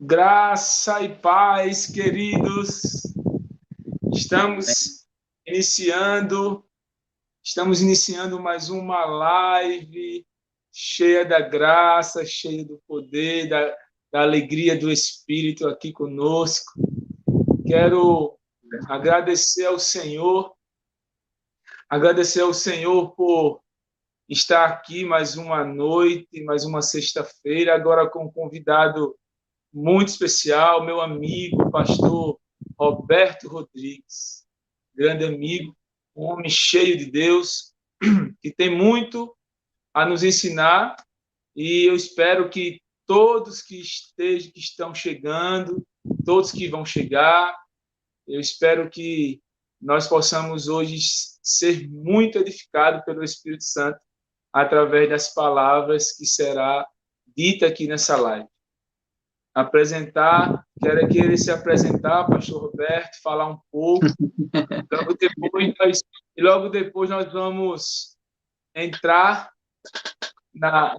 Graça e paz, queridos. Estamos iniciando, estamos iniciando mais uma live cheia da graça, cheia do poder, da alegria do Espírito aqui conosco. Quero agradecer ao Senhor por estar aqui mais uma noite, mais uma sexta-feira, agora com um convidado muito especial, meu amigo, pastor Roberto Rodrigues, grande amigo, um homem cheio de Deus, que tem muito a nos ensinar, e eu espero que todos que estão chegando, todos que vão chegar, eu espero que nós possamos hoje ser muito edificados pelo Espírito Santo através das palavras que será dita aqui nessa live. Quero que ele se apresentar, pastor Roberto, falar um pouco, logo depois nós vamos entrar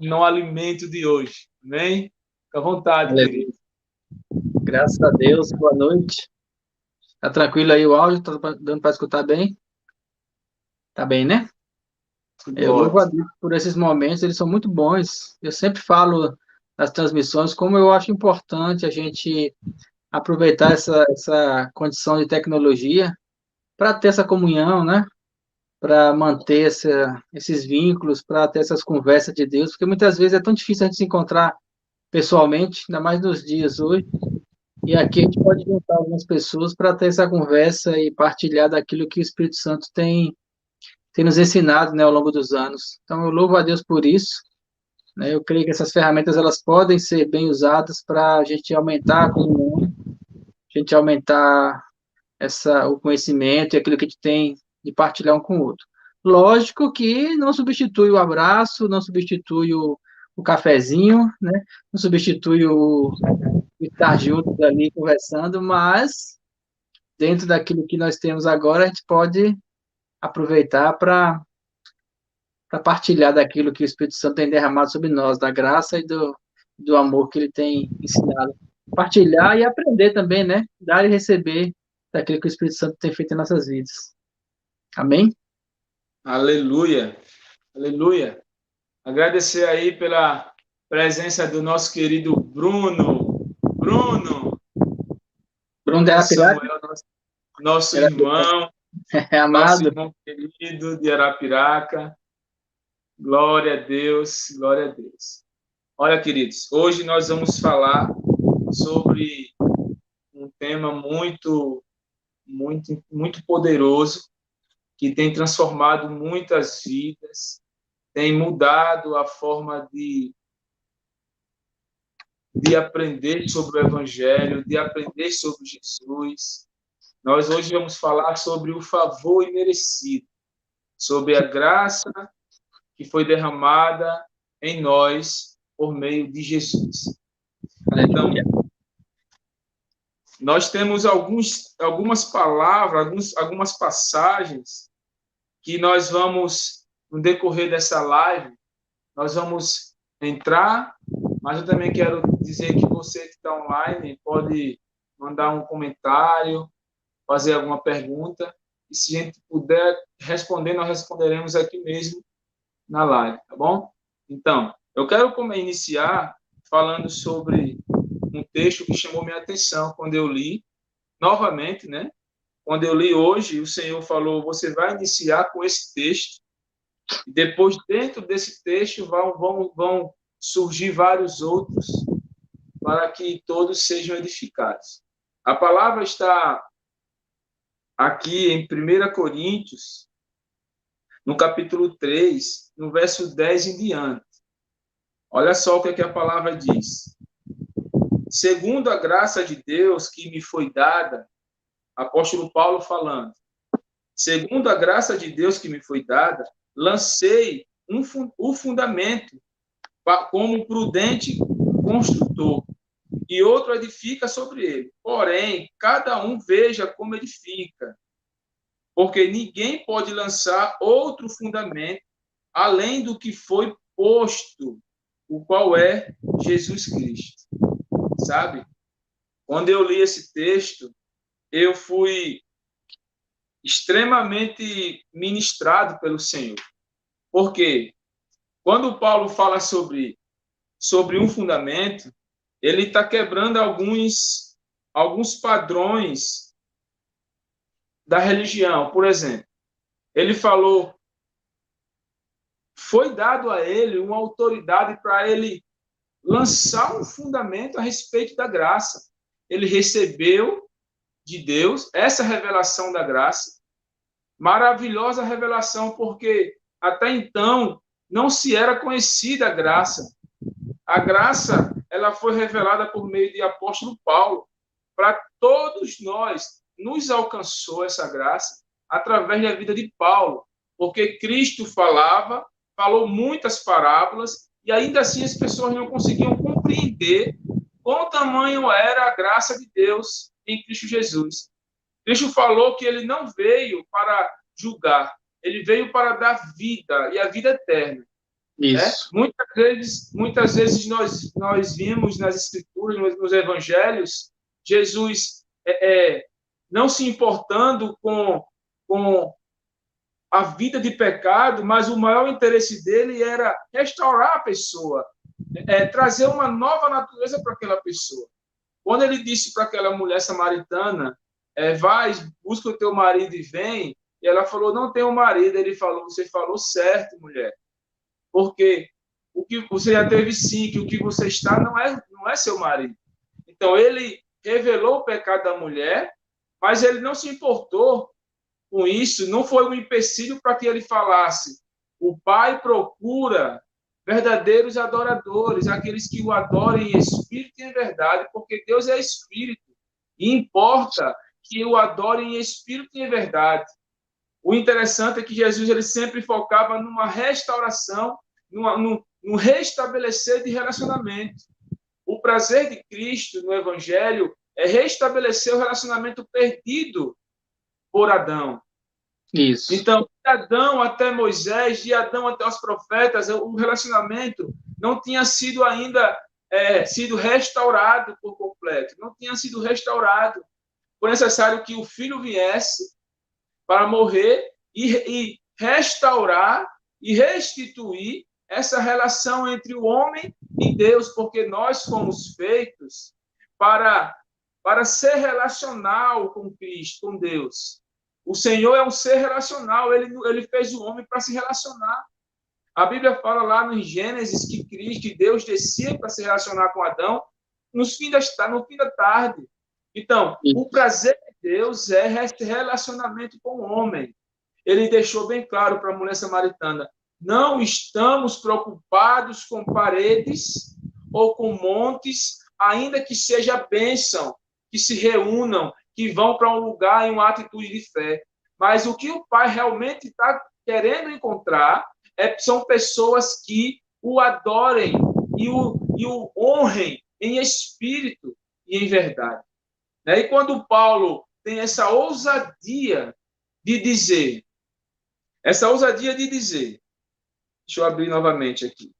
no alimento de hoje, amém? Fica à vontade, querido. Graças a Deus, boa noite. Tá tranquilo aí o áudio? Tá dando para escutar bem? Tá bem, né? Eu louvo a Deus por esses momentos, eles são muito bons. Eu sempre falo nas transmissões como eu acho importante a gente aproveitar essa condição de tecnologia para ter essa comunhão, né? Para manter esses vínculos, para ter essas conversas de Deus, porque muitas vezes é tão difícil a gente se encontrar pessoalmente, ainda mais nos dias hoje. E aqui a gente pode juntar algumas pessoas para ter essa conversa e partilhar daquilo que o Espírito Santo tem nos ensinado, né, ao longo dos anos. Então, eu louvo a Deus por isso, né? Eu creio que essas ferramentas elas podem ser bem usadas para a gente aumentar a comunhão, a gente aumentar o conhecimento e aquilo que a gente tem de partilhar um com o outro. Lógico que não substitui o abraço, não substitui o cafezinho, né? Não substitui o estar juntos ali conversando, mas dentro daquilo que nós temos agora, a gente pode aproveitar para partilhar daquilo que o Espírito Santo tem derramado sobre nós, da graça e do amor que ele tem ensinado. Partilhar e aprender também, né? Dar e receber daquilo que o Espírito Santo tem feito em nossas vidas. Amém? Aleluia, aleluia. Agradecer aí pela presença do nosso querido Bruno. Bruno Bruno Arapiraca, Samuel, nosso irmão, nosso amado. irmão querido de Arapiraca. Glória a Deus, glória a Deus. Olha, queridos, hoje nós vamos falar sobre um tema muito, muito, muito poderoso, que tem transformado muitas vidas, tem mudado a forma de aprender sobre o Evangelho, de aprender sobre Jesus. Nós hoje vamos falar sobre o favor imerecido, sobre a graça que foi derramada em nós por meio de Jesus. Então, nós temos algumas palavras, algumas passagens que nós vamos, no decorrer dessa live, nós vamos entrar, mas eu também quero dizer que você que está online pode mandar um comentário, fazer alguma pergunta, e se a gente puder responder, nós responderemos aqui mesmo na live, tá bom? Então, eu quero iniciar falando sobre um texto que chamou minha atenção quando eu li, novamente, né? Quando eu li hoje, o Senhor falou, você vai iniciar com esse texto, e depois, dentro desse texto, vão surgir vários outros, para que todos sejam edificados. A palavra está aqui em 1 Coríntios, no capítulo 3, no verso 10 em diante. Olha só o que a palavra diz. Segundo a graça de Deus que me foi dada, apóstolo Paulo falando, segundo a graça de Deus que me foi dada, lancei o fundamento como prudente construtor, e outro edifica sobre ele. Porém, cada um veja como edifica, porque ninguém pode lançar outro fundamento além do que foi posto, o qual é Jesus Cristo. Sabe? Quando eu li esse texto, eu fui extremamente ministrado pelo Senhor. Por quê? Quando Paulo fala sobre um fundamento, ele está quebrando alguns padrões da religião. Por exemplo, ele falou, foi dado a ele uma autoridade para ele lançar um fundamento a respeito da graça. Ele recebeu de Deus essa revelação da graça, maravilhosa revelação, porque até então não se era conhecida a graça. A graça, ela foi revelada por meio de apóstolo Paulo. Para todos nós, nos alcançou essa graça através da vida de Paulo, porque Cristo falou muitas parábolas, e ainda assim as pessoas não conseguiam compreender quão tamanho era a graça de Deus em Cristo Jesus. Cristo falou que ele não veio para julgar, ele veio para dar vida, e a vida eterna. Isso. Muitas vezes nós vimos nas Escrituras, nos Evangelhos, Jesus não se importando com a vida de pecado, mas o maior interesse dele era restaurar a pessoa, trazer uma nova natureza para aquela pessoa. Quando ele disse para aquela mulher samaritana, vai, busca o teu marido e vem, e ela falou, não tenho marido. Ele falou, você falou certo, mulher. Porque o que você já teve sim, que o que você está não é seu marido. Então, ele revelou o pecado da mulher, mas ele não se importou com isso, não foi um empecilho para que ele falasse, o Pai procura verdadeiros adoradores, aqueles que o adorem em espírito e em verdade, porque Deus é espírito, e importa que o adorem em espírito e em verdade. O interessante é que Jesus ele sempre focava numa restauração, num restabelecer de relacionamento. O prazer de Cristo no Evangelho é restabelecer o relacionamento perdido por Adão. Isso. Então, de Adão até Moisés, de Adão até os profetas, o relacionamento não tinha sido ainda sido restaurado por completo. Não tinha sido restaurado. Foi necessário que o Filho viesse para morrer e restaurar e restituir essa relação entre o homem e Deus, porque nós fomos feitos para ser relacional com Cristo, com Deus. O Senhor é um ser relacional, ele fez o homem para se relacionar. A Bíblia fala lá no Gênesis que Deus descia para se relacionar com Adão no fim da tarde. Então, o prazer de Deus é esse relacionamento com o homem. Ele deixou bem claro para a mulher samaritana, não estamos preocupados com paredes ou com montes, ainda que seja bênção, que se reúnam, que vão para um lugar em uma atitude de fé. Mas o que o Pai realmente está querendo encontrar são pessoas que o adorem e o honrem em espírito e em verdade. E quando Paulo tem essa ousadia de dizer, deixa eu abrir novamente aqui,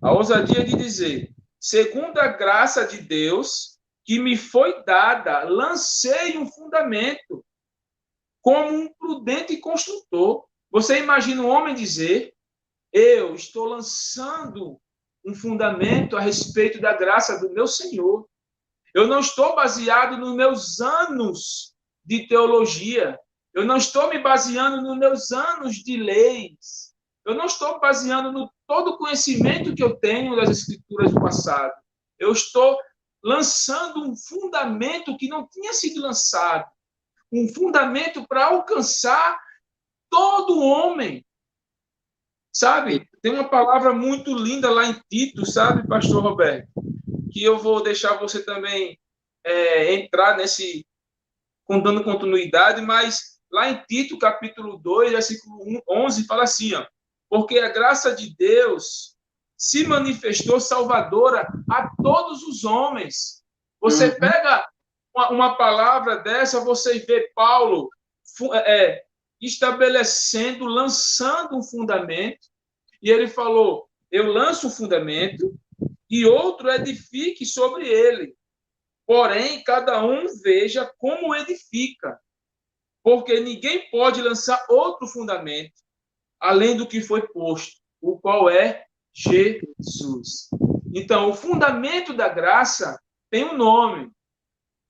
a ousadia de dizer, segundo a graça de Deus que me foi dada, lancei um fundamento como um prudente construtor. Você imagina um homem dizer, eu estou lançando um fundamento a respeito da graça do meu Senhor. Eu não estou baseado nos meus anos de teologia. Eu não estou me baseando nos meus anos de leis. Eu não estou baseando no todo o conhecimento que eu tenho das Escrituras do passado. Eu estou lançando um fundamento que não tinha sido lançado. Um fundamento para alcançar todo homem. Sabe? Tem uma palavra muito linda lá em Tito, sabe, pastor Roberto? Que eu vou deixar você também entrar dando continuidade, mas lá em Tito, capítulo 2, versículo 11, fala assim, ó, porque a graça de Deus se manifestou salvadora a todos os homens. Você pega uma palavra dessa, você vê Paulo estabelecendo, lançando um fundamento, e ele falou, eu lanço o fundamento, e outro edifique sobre ele. porém, cada um veja como edifica, porque ninguém pode lançar outro fundamento, além do que foi posto, o qual é Jesus. Então, o fundamento da graça tem um nome.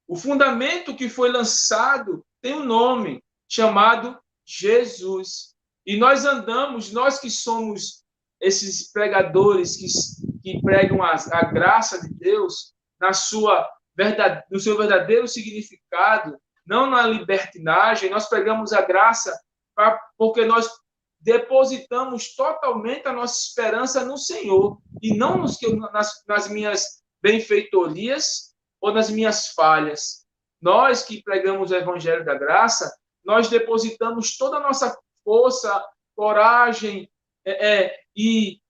O fundamento que foi lançado tem um nome, chamado Jesus. E nós andamos, nós que somos esses pregadores que pregam a graça de Deus no seu verdadeiro significado, não na libertinagem, nós pregamos a graça porque nós depositamos totalmente a nossa esperança no Senhor e não nas minhas benfeitorias ou nas minhas falhas. Nós que pregamos o Evangelho da Graça, nós depositamos toda a nossa força, coragem e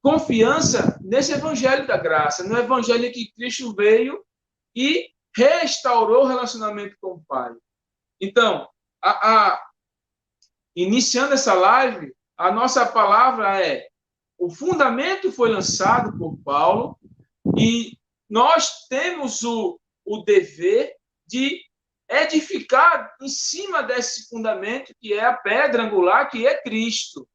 confiança nesse Evangelho da Graça, no Evangelho que Cristo veio e restaurou o relacionamento com o Pai. Então, iniciando essa live, a nossa palavra é: o fundamento foi lançado por Paulo e nós temos o dever de edificar em cima desse fundamento, que é a pedra angular, que é Cristo.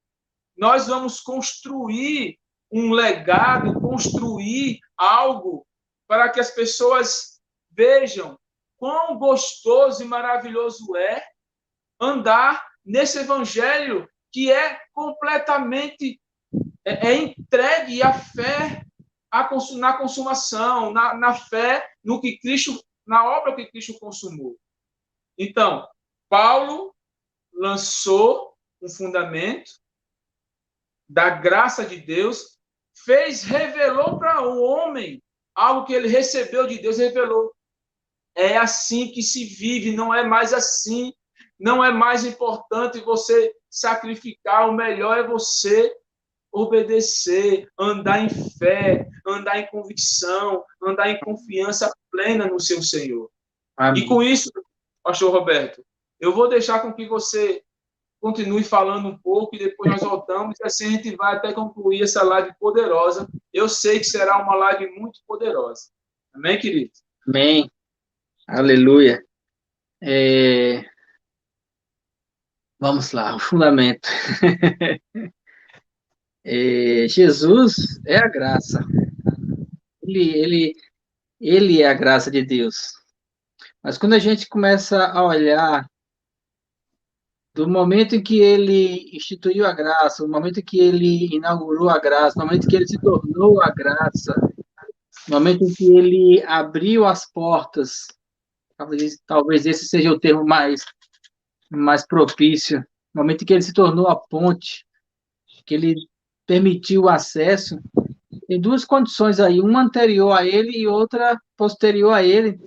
Nós vamos construir um legado, construir algo para que as pessoas vejam quão gostoso e maravilhoso é andar nesse evangelho que é completamente entregue à fé na consumação, na fé no que Cristo, na obra que Cristo consumou. Então, Paulo lançou um fundamento da graça de Deus, revelou para o homem algo que ele recebeu de Deus, revelou. É assim que se vive, não é mais assim. Não é mais importante você sacrificar, o melhor é você obedecer, andar em fé, andar em convicção, andar em confiança plena no seu Senhor. Amém. E com isso, pastor Roberto, eu vou deixar com que você continue falando um pouco e depois nós voltamos e assim a gente vai até concluir essa live poderosa. Eu sei que será uma live muito poderosa. Amém, querido? Amém. Aleluia. Vamos lá, o fundamento. Jesus é a graça. Ele é a graça de Deus. Mas quando a gente começa a olhar do momento em que ele instituiu a graça, o momento em que ele inaugurou a graça, o momento em que ele se tornou a graça, o momento em que ele abriu as portas, talvez esse seja o termo mais propício, no momento em que ele se tornou a ponte, que ele permitiu o acesso, tem duas condições aí, uma anterior a ele e outra posterior a ele.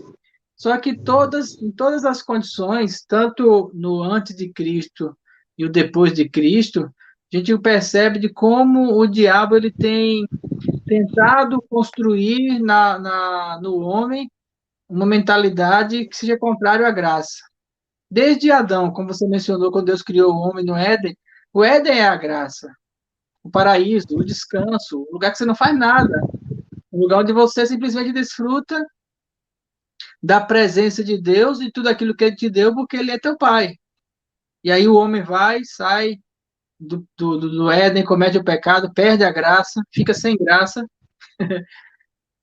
Só que em todas as condições, tanto no antes de Cristo e o depois de Cristo, a gente percebe de como o diabo ele tem tentado construir no homem uma mentalidade que seja contrária à graça. Desde Adão, como você mencionou, quando Deus criou o homem no Éden, o Éden é a graça, o paraíso, o descanso, o lugar que você não faz nada, o lugar onde você simplesmente desfruta da presença de Deus e tudo aquilo que Ele te deu, porque Ele é teu Pai. E aí o homem sai do Éden, comete o pecado, perde a graça, fica sem graça.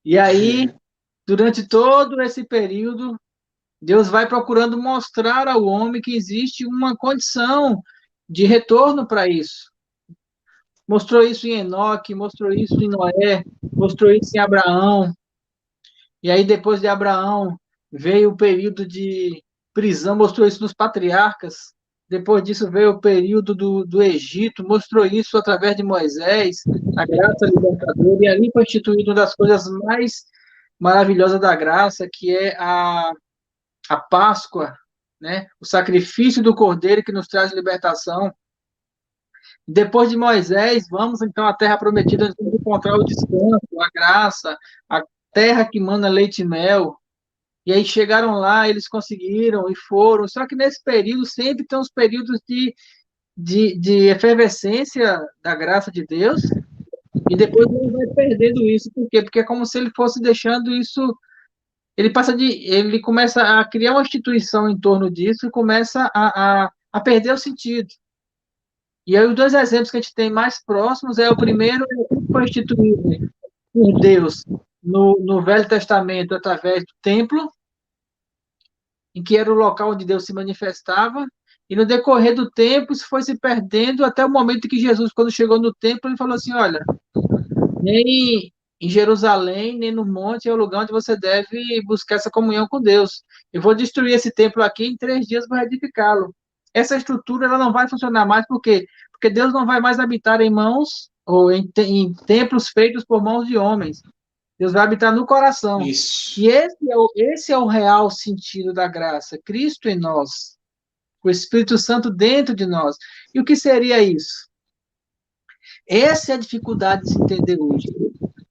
E aí, durante todo esse período, Deus vai procurando mostrar ao homem que existe uma condição de retorno para isso. Mostrou isso em Enoque, mostrou isso em Noé, mostrou isso em Abraão. E aí, depois de Abraão, veio o período de prisão, mostrou isso nos patriarcas. Depois disso veio o período do Egito, mostrou isso através de Moisés, a graça libertadora, e ali foi instituída uma das coisas mais maravilhosas da graça, que é a Páscoa, né? O sacrifício do Cordeiro que nos traz libertação. Depois de Moisés, vamos então à terra prometida, onde vamos encontrar o descanso, a graça, a terra que mana leite e mel. E aí chegaram lá, eles conseguiram e foram. Só que nesse período sempre tem uns períodos de efervescência da graça de Deus, e depois ele vai perdendo isso. Por quê? Porque é como se ele fosse deixando isso ele começa a criar uma instituição em torno disso e começa a perder o sentido. E aí os dois exemplos que a gente tem mais próximos é o primeiro, que foi instituído por Deus no Velho Testamento através do templo, em que era o local onde Deus se manifestava, e no decorrer do tempo isso foi se perdendo até o momento que Jesus, quando chegou no templo, ele falou assim, olha, nem em Jerusalém, nem no monte é o lugar onde você deve buscar essa comunhão com Deus. Eu vou destruir esse templo aqui, em 3 dias vou edificá-lo. Essa estrutura ela não vai funcionar mais, por quê? Porque Deus não vai mais habitar em mãos ou em templos feitos por mãos de homens. Deus vai habitar no coração. Isso. E esse é o real sentido da graça. Cristo em nós, o Espírito Santo dentro de nós. E o que seria isso? Essa é a dificuldade de se entender hoje.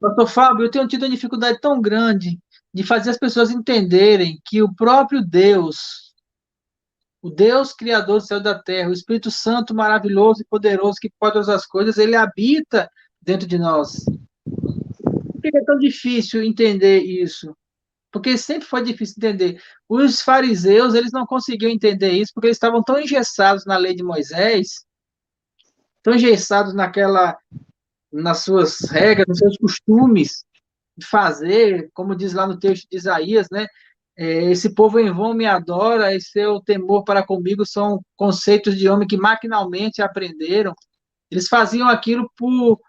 Pastor Fábio, eu tenho tido uma dificuldade tão grande de fazer as pessoas entenderem que o próprio Deus, o Deus Criador do céu e da terra, o Espírito Santo maravilhoso e poderoso que pode todas as coisas, ele habita dentro de nós. Por que é tão difícil entender isso? Porque sempre foi difícil entender. Os fariseus, eles não conseguiam entender isso porque eles estavam tão engessados na lei de Moisés, tão engessados nas suas regras, nos seus costumes de fazer, como diz lá no texto de Isaías, né? Esse povo em vão me adora, e seu temor para comigo são conceitos de homem que maquinalmente aprenderam. Eles faziam aquilo por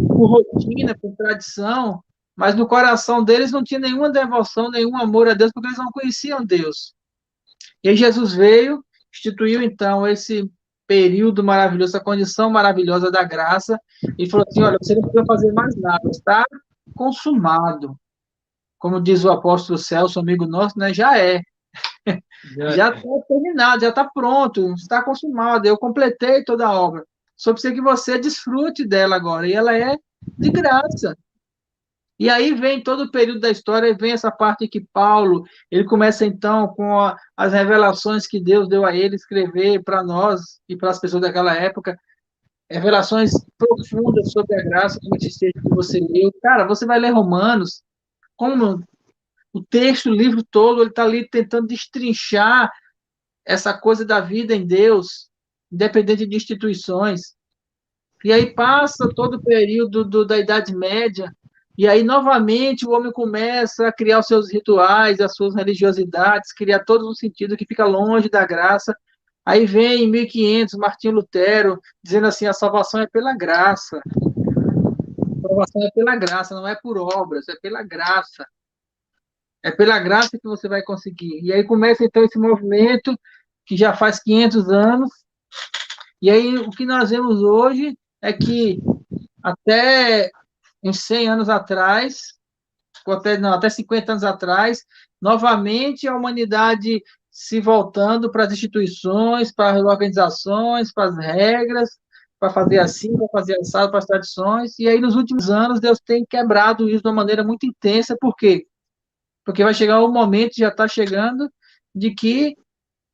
rotina, por tradição, mas no coração deles não tinha nenhuma devoção, nenhum amor a Deus, porque eles não conheciam Deus. E aí Jesus veio, instituiu então esse período maravilhoso, essa condição maravilhosa da graça, e falou assim: olha, você não precisa fazer mais nada, está consumado. Como diz o apóstolo Celso, amigo nosso, né? Já é. Já está terminado, já está pronto, está consumado. Eu completei toda a obra. Só precisa que você desfrute dela agora. E ela é de graça. E aí vem todo o período da história, e vem essa parte que Paulo, ele começa então com as revelações que Deus deu a ele escrever para nós e para as pessoas daquela época, revelações profundas sobre a graça, como esse texto que você leu. Cara, você vai ler Romanos, como o texto, o livro todo, ele está ali tentando destrinchar essa coisa da vida em Deus, independente de instituições. E aí passa todo o período da Idade Média, e aí novamente o homem começa a criar os seus rituais, as suas religiosidades, criar todo um sentido que fica longe da graça. Aí vem em 1500 Martinho Lutero dizendo assim: a salvação é pela graça. A salvação é pela graça, não é por obras, é pela graça. É pela graça que você vai conseguir. E aí começa então esse movimento que já faz 500 anos. E aí o que nós vemos hoje é que até uns 100 anos atrás, ou até 50 anos atrás, novamente a humanidade se voltando para as instituições, para as organizações, para as regras, para fazer assim, para fazer assado, para as tradições. E aí nos últimos anos Deus tem quebrado isso de uma maneira muito intensa. Por quê? Porque vai chegar um momento, já está chegando, de que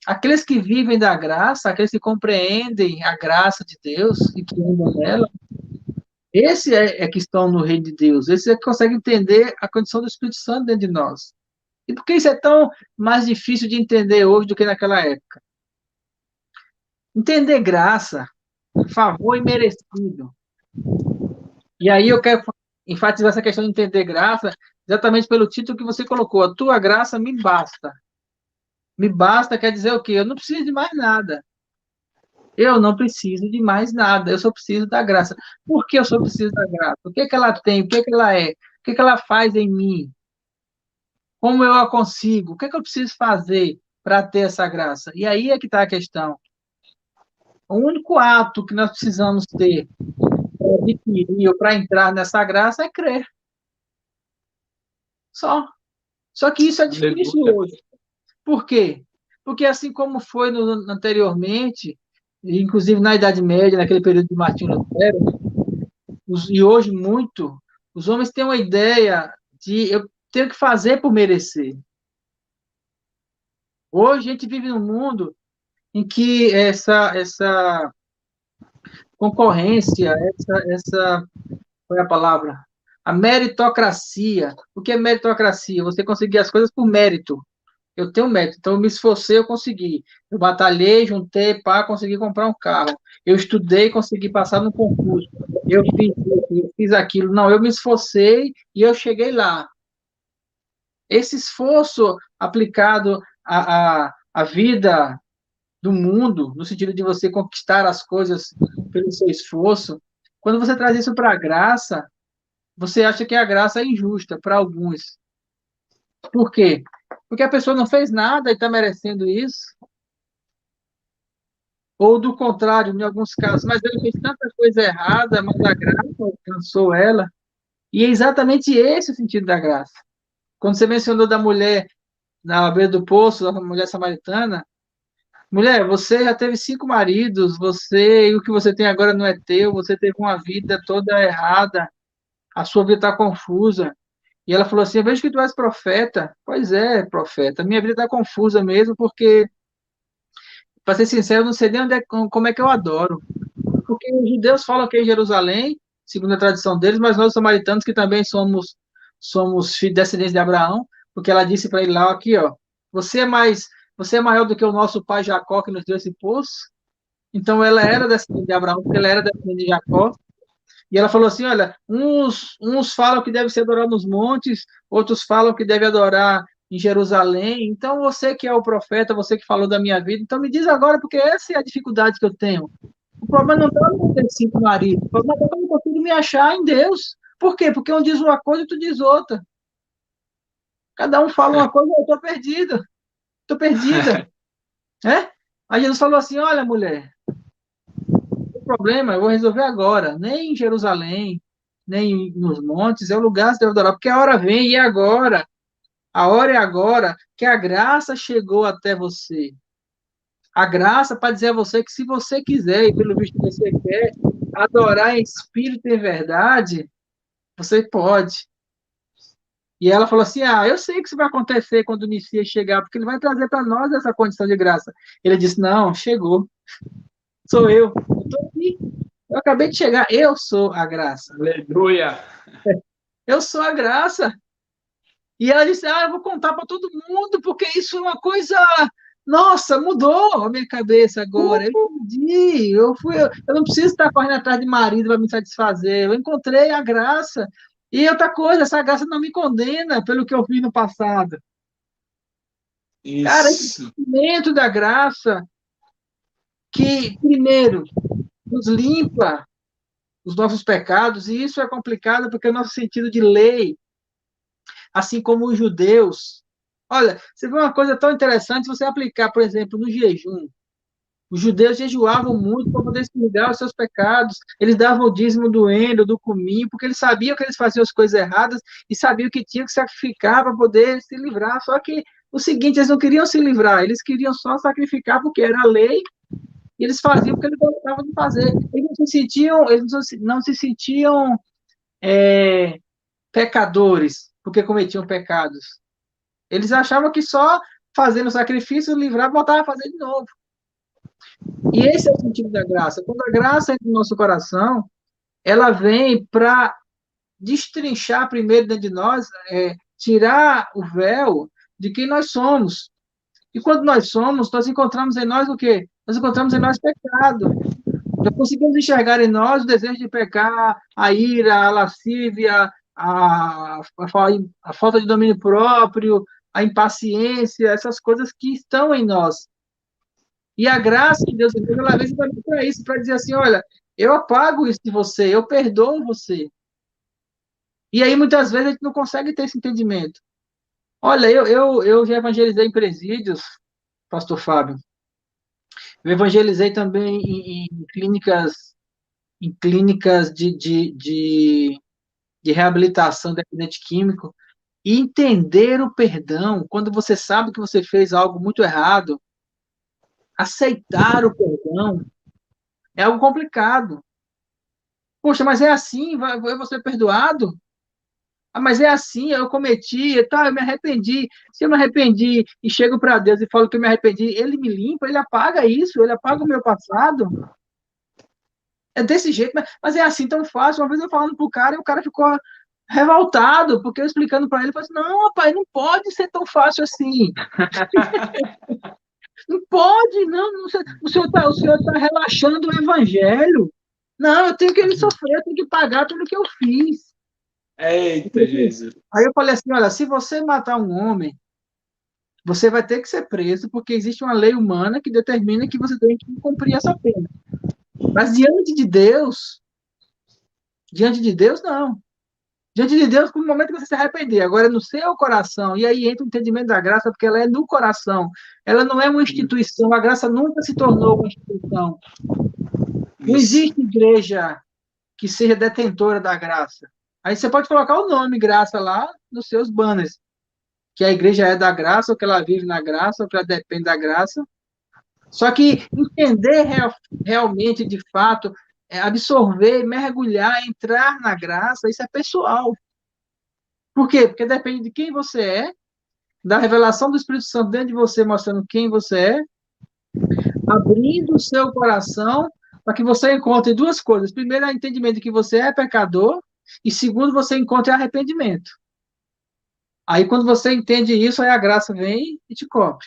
aqueles que vivem da graça, aqueles que compreendem a graça de Deus e que andam nela, esse é que estão no reino de Deus, esse é que consegue entender a condição do Espírito Santo dentro de nós. E por que isso é tão mais difícil de entender hoje do que naquela época? Entender graça, favor imerecido. E aí eu quero enfatizar essa questão de entender graça exatamente pelo título que você colocou. A tua graça me basta. Me basta quer dizer o quê? Eu não preciso de mais nada. Eu não preciso de mais nada. Eu só preciso da graça. Por que eu só preciso da graça? O que é que ela tem? O que é que ela é? O que é que ela faz em mim? Como eu a consigo? O que é que eu preciso fazer para ter essa graça? E aí é que está a questão. O único ato que nós precisamos ter para adquirir ou para entrar nessa graça é crer. Só. Só que isso é difícil hoje. Por quê? Porque assim como foi anteriormente, inclusive na Idade Média, naquele período de Martinho Lutero, e hoje muito, os homens têm uma ideia de eu tenho que fazer por merecer. Hoje a gente vive num mundo em que essa concorrência, qual é a palavra? A meritocracia. O que é meritocracia? Você conseguir as coisas por mérito. Eu tenho mérito, então eu me esforcei, eu consegui. Eu batalhei, juntei para conseguir comprar um carro. Eu estudei, consegui passar no concurso. Eu fiz isso, eu fiz aquilo. Não, eu me esforcei e eu cheguei lá. Esse esforço aplicado à vida do mundo, no sentido de você conquistar as coisas pelo seu esforço, quando você traz isso para a graça, você acha que a graça é injusta para alguns. Por quê? Porque a pessoa não fez nada e está merecendo isso. Ou do contrário, em alguns casos, mas ele fez tanta coisa errada, mas a graça alcançou ela. E é exatamente esse o sentido da graça. Quando você mencionou da mulher na beira do poço, a mulher samaritana, mulher, você já teve 5 maridos, você e o que você tem agora não é teu, você teve uma vida toda errada, a sua vida está confusa. E ela falou assim: eu vejo que tu és profeta. Pois é, profeta. Minha vida está confusa mesmo, porque, para ser sincero, eu não sei nem onde é, como é que eu adoro. Porque os judeus falam que é em Jerusalém, segundo a tradição deles, mas nós samaritanos, que também somos filhos descendentes de Abraão, porque ela disse para ele lá, aqui, ó, você é maior do que o nosso pai Jacó, que nos deu esse poço. Então ela era descendente de Abraão, porque ela era descendente de Jacó. E ela falou assim: olha, uns falam que deve ser adorado nos montes, outros falam que deve adorar em Jerusalém. Então você que é o profeta, você que falou da minha vida, então me diz agora, porque essa é a dificuldade que eu tenho. O problema não está no ter 5 maridos, o problema está que eu não consigo me achar em Deus. Por quê? Porque um diz uma coisa e tu diz outra. Cada um fala uma coisa, eu estou perdido, estou perdida. Né? Aí Jesus falou assim: olha, mulher, problema, eu vou resolver agora. Nem em Jerusalém, nem nos montes, é o lugar que você deve adorar, porque a hora vem e é agora. A hora é agora que a graça chegou até você. A graça para dizer a você que se você quiser, e pelo visto você quer, adorar em espírito e em verdade, você pode. E ela falou assim: ah, eu sei que isso vai acontecer quando o Messias chegar, porque ele vai trazer para nós essa condição de graça. Ele disse: não, chegou. Sou eu. Eu estou aqui. Eu acabei de chegar. Eu sou a graça. Aleluia. Eu sou a graça. E ela disse: ah, eu vou contar para todo mundo, porque isso é uma coisa. Nossa, mudou a minha cabeça agora. Eu entendi. Eu não preciso estar correndo atrás de marido para me satisfazer. Eu encontrei a graça. E outra coisa, essa graça não me condena pelo que eu fiz no passado. Cara, esse Isso. sentimento da graça que, primeiro, nos limpa os nossos pecados, e isso é complicado porque o nosso sentido de lei, assim como os judeus. Olha, você vê uma coisa tão interessante, se você aplicar, por exemplo, no jejum. Os judeus jejuavam muito para poder se livrar dos seus pecados. Eles davam o dízimo do endro, do cominho, porque eles sabiam que eles faziam as coisas erradas e sabiam que tinham que sacrificar para poder se livrar. Só que o seguinte, eles não queriam se livrar, eles queriam só sacrificar porque era a lei e eles faziam porque eles gostavam de fazer. Eles não se sentiam pecadores porque cometiam pecados. Eles achavam que só fazendo sacrifício, livrar, voltava a fazer de novo. E esse é o sentido da graça. Quando a graça entra no nosso coração, ela vem para destrinchar primeiro dentro de nós, tirar o véu de quem nós somos. E quando nós somos, nós encontramos em nós o quê? Nós encontramos em nós pecado. Nós conseguimos enxergar em nós o desejo de pecar, a ira, a lascívia, a falta de domínio próprio, a impaciência, essas coisas que estão em nós. E a graça de Deus, ela vem para isso, para dizer assim: olha, eu apago isso de você, eu perdoo você. E aí, muitas vezes, a gente não consegue ter esse entendimento. Olha, eu já evangelizei em presídios, pastor Fábio. Eu evangelizei também em clínicas de reabilitação dependente químico. E entender o perdão, quando você sabe que você fez algo muito errado, aceitar o perdão é algo complicado. Poxa, mas é assim, eu vou ser perdoado? Ah, mas é assim, eu cometi, tá, eu me arrependi. Se eu me arrependi e chego para Deus e falo que eu me arrependi, Ele me limpa, Ele apaga isso, Ele apaga o meu passado. É desse jeito, mas é assim tão fácil. Uma vez eu falando pro cara e o cara ficou revoltado, porque eu explicando para ele, ele falou assim, não, rapaz, não pode ser tão fácil assim. Não pode, não, o senhor tá relaxando o evangelho. Não, eu tenho que ele sofrer, eu tenho que pagar tudo que eu fiz. Eita, Jesus. Aí eu falei assim, olha, se você matar um homem, você vai ter que ser preso, porque existe uma lei humana que determina que você tem que cumprir essa pena. Mas diante de Deus, não. Diante de Deus, no momento que você se arrepender, agora é no seu coração, e aí entra o entendimento da graça, porque ela é no coração, ela não é uma instituição, a graça nunca se tornou uma instituição. Não Isso. existe igreja que seja detentora da graça. Aí você pode colocar o nome graça lá nos seus banners, que a igreja é da graça, ou que ela vive na graça, ou que ela depende da graça. Só que entender realmente, de fato, absorver, mergulhar, entrar na graça, isso é pessoal. Por quê? Porque depende de quem você é, da revelação do Espírito Santo dentro de você, mostrando quem você é, abrindo o seu coração para que você encontre duas coisas. Primeiro, é o entendimento de que você é pecador, e segundo, você encontre arrependimento. Aí, quando você entende isso, aí a graça vem e te cobre,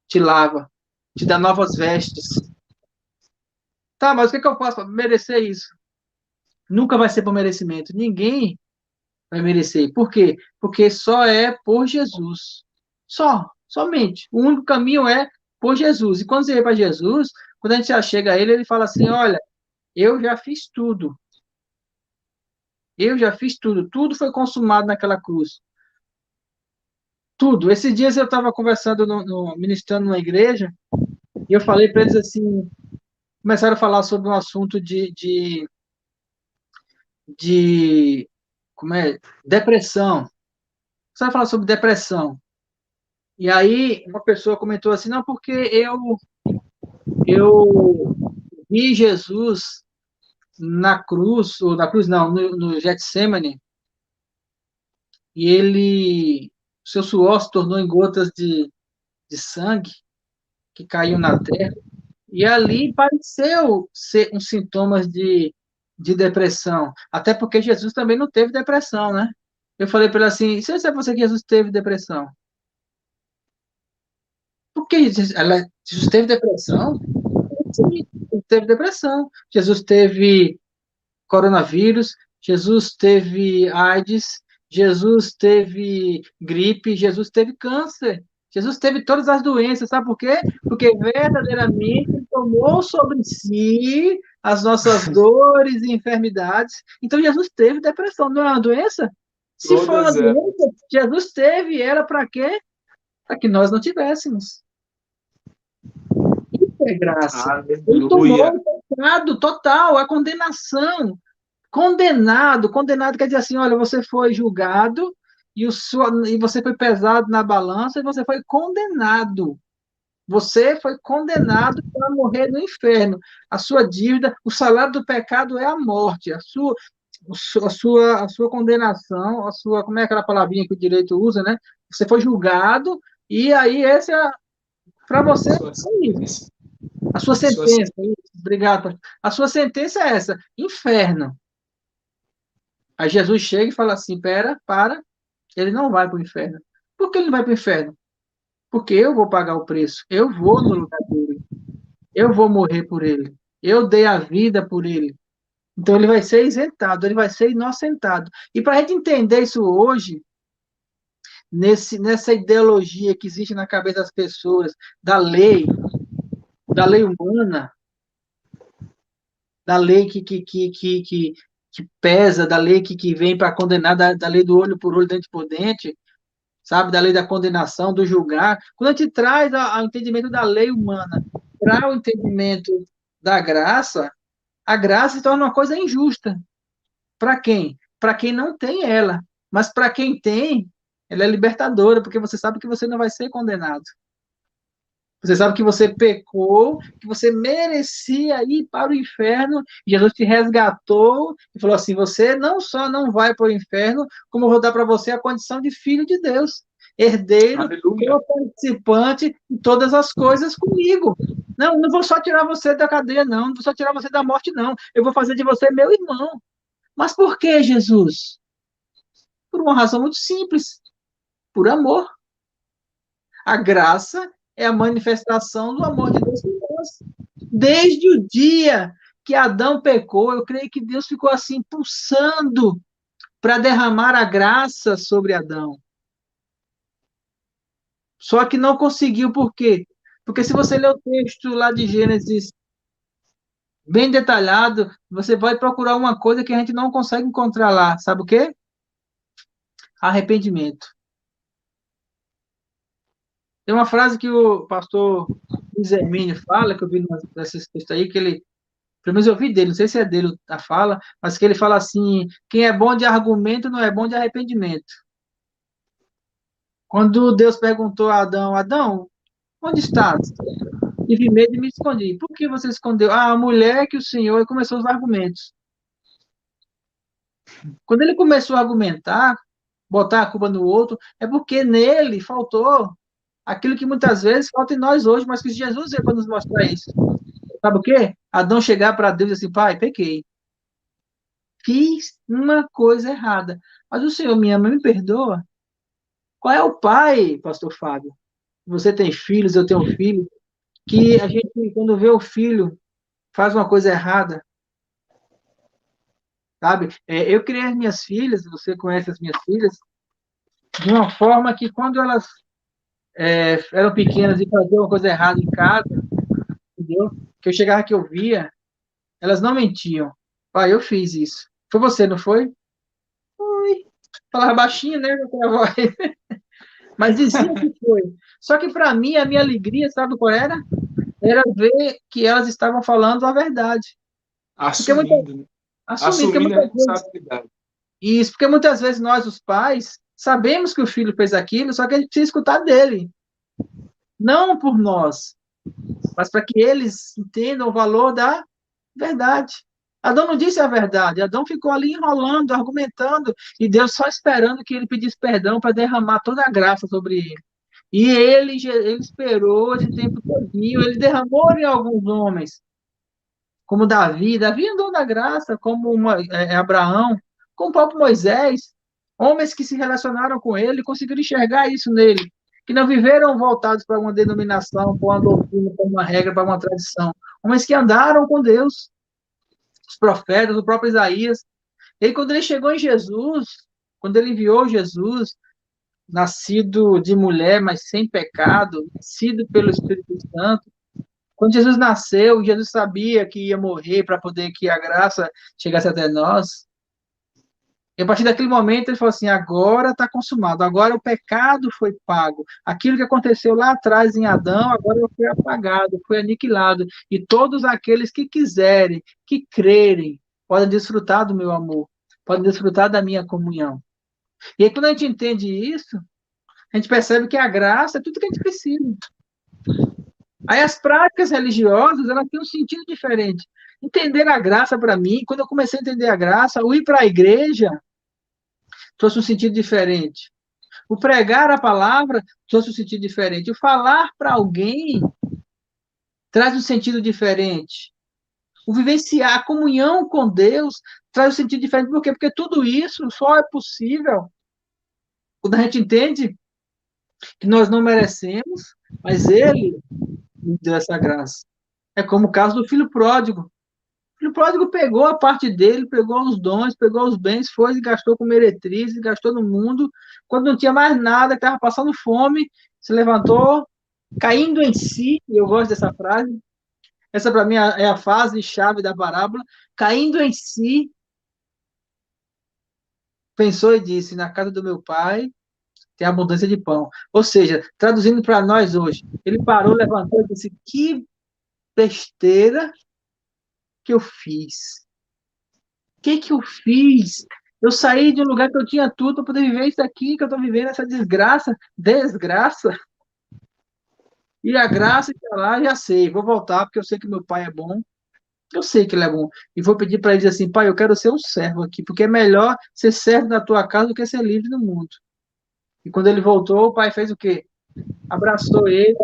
te lava, te dá novas vestes. Tá, mas o que que eu faço para merecer isso? Nunca vai ser por merecimento. Ninguém vai merecer. Por quê? Porque só é por Jesus. Somente. O único caminho é por Jesus. E quando você vem para Jesus, quando a gente já chega a ele, ele fala assim: olha, eu já fiz tudo. Eu já fiz tudo. Tudo foi consumado naquela cruz. Tudo. Esses dias eu estava conversando, ministrando numa igreja, e eu falei para eles assim: começaram a falar sobre um assunto de como é? Depressão. Começaram a falar sobre depressão. E aí uma pessoa comentou assim: não, porque eu vi Jesus na cruz, ou na cruz não, no Getsemane, e seu suor se tornou em gotas de sangue que caíam na terra, e ali pareceu ser uns sintomas de depressão, até porque Jesus também não teve depressão, né? Eu falei para ele assim, se eu disser para você que Jesus teve depressão, por que Jesus teve depressão? Sim, ele teve depressão. Jesus teve coronavírus, Jesus teve AIDS, Jesus teve gripe, Jesus teve câncer, Jesus teve todas as doenças, sabe por quê? Porque verdadeiramente ele tomou sobre si as nossas dores e enfermidades. Então Jesus teve depressão, não é uma doença? Se for uma Todas elas. doença, Jesus teve ela para quê? Para que nós não tivéssemos. Isso é graça. Ele tomou Aleluia. o pecado total, a condenação. Condenado quer dizer assim, olha, você foi julgado e você foi pesado na balança e você foi condenado. Você foi condenado para morrer no inferno. A sua dívida, o salário do pecado é a morte. A sua condenação, como é aquela palavrinha que o direito usa, né? Você foi julgado e aí esse é para você Sua é isso. sentença. A sua Sua sentença, obrigado. A sua sentença é essa, inferno. Aí Jesus chega e fala assim: pera, para, ele não vai para o inferno. Por que ele não vai para o inferno? Porque eu vou pagar o preço, eu vou no lugar dele, eu vou morrer por ele, eu dei a vida por ele. Então ele vai ser isentado, ele vai ser inocentado. E para a gente entender isso hoje, nessa ideologia que existe na cabeça das pessoas, da lei humana, da lei que pesa, da lei que vem para condenar, da lei do olho por olho, dente por dente, sabe, da lei da condenação, do julgar. Quando a gente traz ao entendimento da lei humana para o entendimento da graça, a graça se torna uma coisa injusta. Para quem? Para quem não tem ela. Mas para quem tem, ela é libertadora, porque você sabe que você não vai ser condenado. Você sabe que você pecou, que você merecia ir para o inferno, e Jesus te resgatou e falou assim: você não só não vai para o inferno, como eu vou dar para você a condição de filho de Deus, herdeiro, Aleluia. participante de todas as coisas comigo. Não vou só tirar você da cadeia, não vou só tirar você da morte, não. Eu vou fazer de você meu irmão. Mas por que, Jesus? Por uma razão muito simples, por amor. A graça é a manifestação do amor de Deus por nós. Desde o dia que Adão pecou, eu creio que Deus ficou assim, pulsando para derramar a graça sobre Adão. Só que não conseguiu, por quê? Porque se você ler o texto lá de Gênesis bem detalhado, você vai procurar uma coisa que a gente não consegue encontrar lá. Sabe o quê? Arrependimento. Tem uma frase que o pastor Luiz Hermínio fala, que eu vi nesses textos aí, que ele, pelo menos eu vi dele, não sei se é dele a fala, mas que ele fala assim: quem é bom de argumento não é bom de arrependimento. Quando Deus perguntou a Adão: Adão, onde estás? Tive medo e me escondi. Por que você escondeu? Ah, a mulher que o Senhor, e começou os argumentos. Quando ele começou a argumentar, botar a culpa no outro, é porque nele faltou aquilo que muitas vezes falta em nós hoje, mas que Jesus veio para nos mostrar isso. Sabe o quê? Adão chegar para Deus e assim: pai, pequei. Fiz uma coisa errada. Mas o Senhor me ama, me perdoa. Qual é o pai, pastor Fábio? Você tem filhos, eu tenho um filho, que a gente, quando vê o filho, faz uma coisa errada, sabe? Eu criei as minhas filhas, você conhece as minhas filhas, de uma forma que quando elas eram pequenas e faziam uma coisa errada em casa, entendeu? Que eu chegava que eu via, elas não mentiam. Pai, eu fiz isso. Foi você, não foi? Foi. Falava baixinho, né? Com aquela voz. Mas dizia que foi. Só que para mim, a minha alegria, sabe qual era? Era ver que elas estavam falando a verdade. Porque muitas, Assumindo, né? assumindo, porque Assumindo a muitas vezes, responsabilidade. isso, porque muitas vezes nós, os pais, sabemos que o filho fez aquilo, só que a gente precisa escutar dele. Não por nós, mas para que eles entendam o valor da verdade. Adão não disse a verdade, Adão ficou ali enrolando, argumentando, e Deus só esperando que ele pedisse perdão para derramar toda a graça sobre ele. E ele esperou esse tempo todinho, ele derramou em alguns homens, como Davi. Davi andou na graça, como Abraão, como o próprio Moisés, homens que se relacionaram com ele, conseguiram enxergar isso nele, que não viveram voltados para uma denominação, para uma doutrina, para uma regra, para uma tradição, homens que andaram com Deus, os profetas, o próprio Isaías. E aí, quando ele chegou em Jesus, quando ele enviou Jesus, nascido de mulher, mas sem pecado, nascido pelo Espírito Santo, quando Jesus nasceu, Jesus sabia que ia morrer para poder que a graça chegasse até nós. E a partir daquele momento ele falou assim: agora está consumado, agora o pecado foi pago. Aquilo que aconteceu lá atrás em Adão, agora foi apagado, foi aniquilado. E todos aqueles que quiserem, que crerem, podem desfrutar do meu amor, podem desfrutar da minha comunhão. E aí, quando a gente entende isso, a gente percebe que a graça é tudo que a gente precisa. Aí as práticas religiosas, elas têm um sentido diferente. Entender a graça para mim, quando eu comecei a entender a graça, o ir para a igreja trouxe um sentido diferente. O pregar a palavra trouxe um sentido diferente. O falar para alguém traz um sentido diferente. O vivenciar a comunhão com Deus traz um sentido diferente. Por quê? Porque tudo isso só é possível quando a gente entende que nós não merecemos, mas Ele nos deu essa graça. É como o caso do filho pródigo. O filho pródigo pegou a parte dele, pegou os dons, pegou os bens, foi e gastou com meretrizes, gastou no mundo. Quando não tinha mais nada, que estava passando fome, se levantou, caindo em si, e eu gosto dessa frase, essa para mim é a fase-chave da parábola, caindo em si, pensou e disse: na casa do meu pai tem abundância de pão. Ou seja, traduzindo para nós hoje, ele parou, levantou e disse: que besteira que eu fiz. O que eu fiz? Eu saí de um lugar que eu tinha tudo para poder viver isso aqui, que eu estou vivendo essa desgraça, e a graça está lá, já sei, vou voltar, porque eu sei que meu pai é bom, eu sei que ele é bom, e vou pedir para ele assim: pai, eu quero ser um servo aqui, porque é melhor ser servo na tua casa do que ser livre no mundo. E quando ele voltou, o pai fez o quê? Abraçou ele,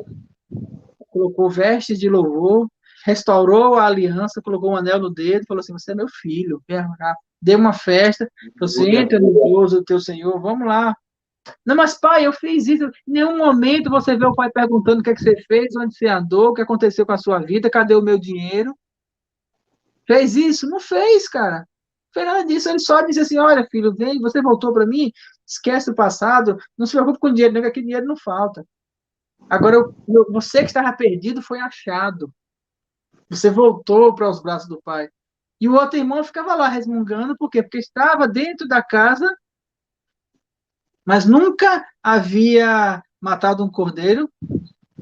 colocou vestes de louvor, restaurou a aliança, colocou um anel no dedo, falou assim: você é meu filho, vem cá. dei uma festa, você entra no gozo do teu Senhor, vamos lá. Não, mas pai, eu fiz isso. Em nenhum momento você vê o pai perguntando o que é que você fez, onde você andou, o que aconteceu com a sua vida, cadê o meu dinheiro? Fez isso? Não fez, cara. Não fez nada disso. Ele só disse assim: olha, filho, vem, você voltou para mim, esquece o passado, não se preocupe com dinheiro, não, que aquele dinheiro não falta. Agora, você que estava perdido foi achado. Você voltou para os braços do pai. E o outro irmão ficava lá resmungando, por quê? Porque estava dentro da casa, mas nunca havia matado um cordeiro,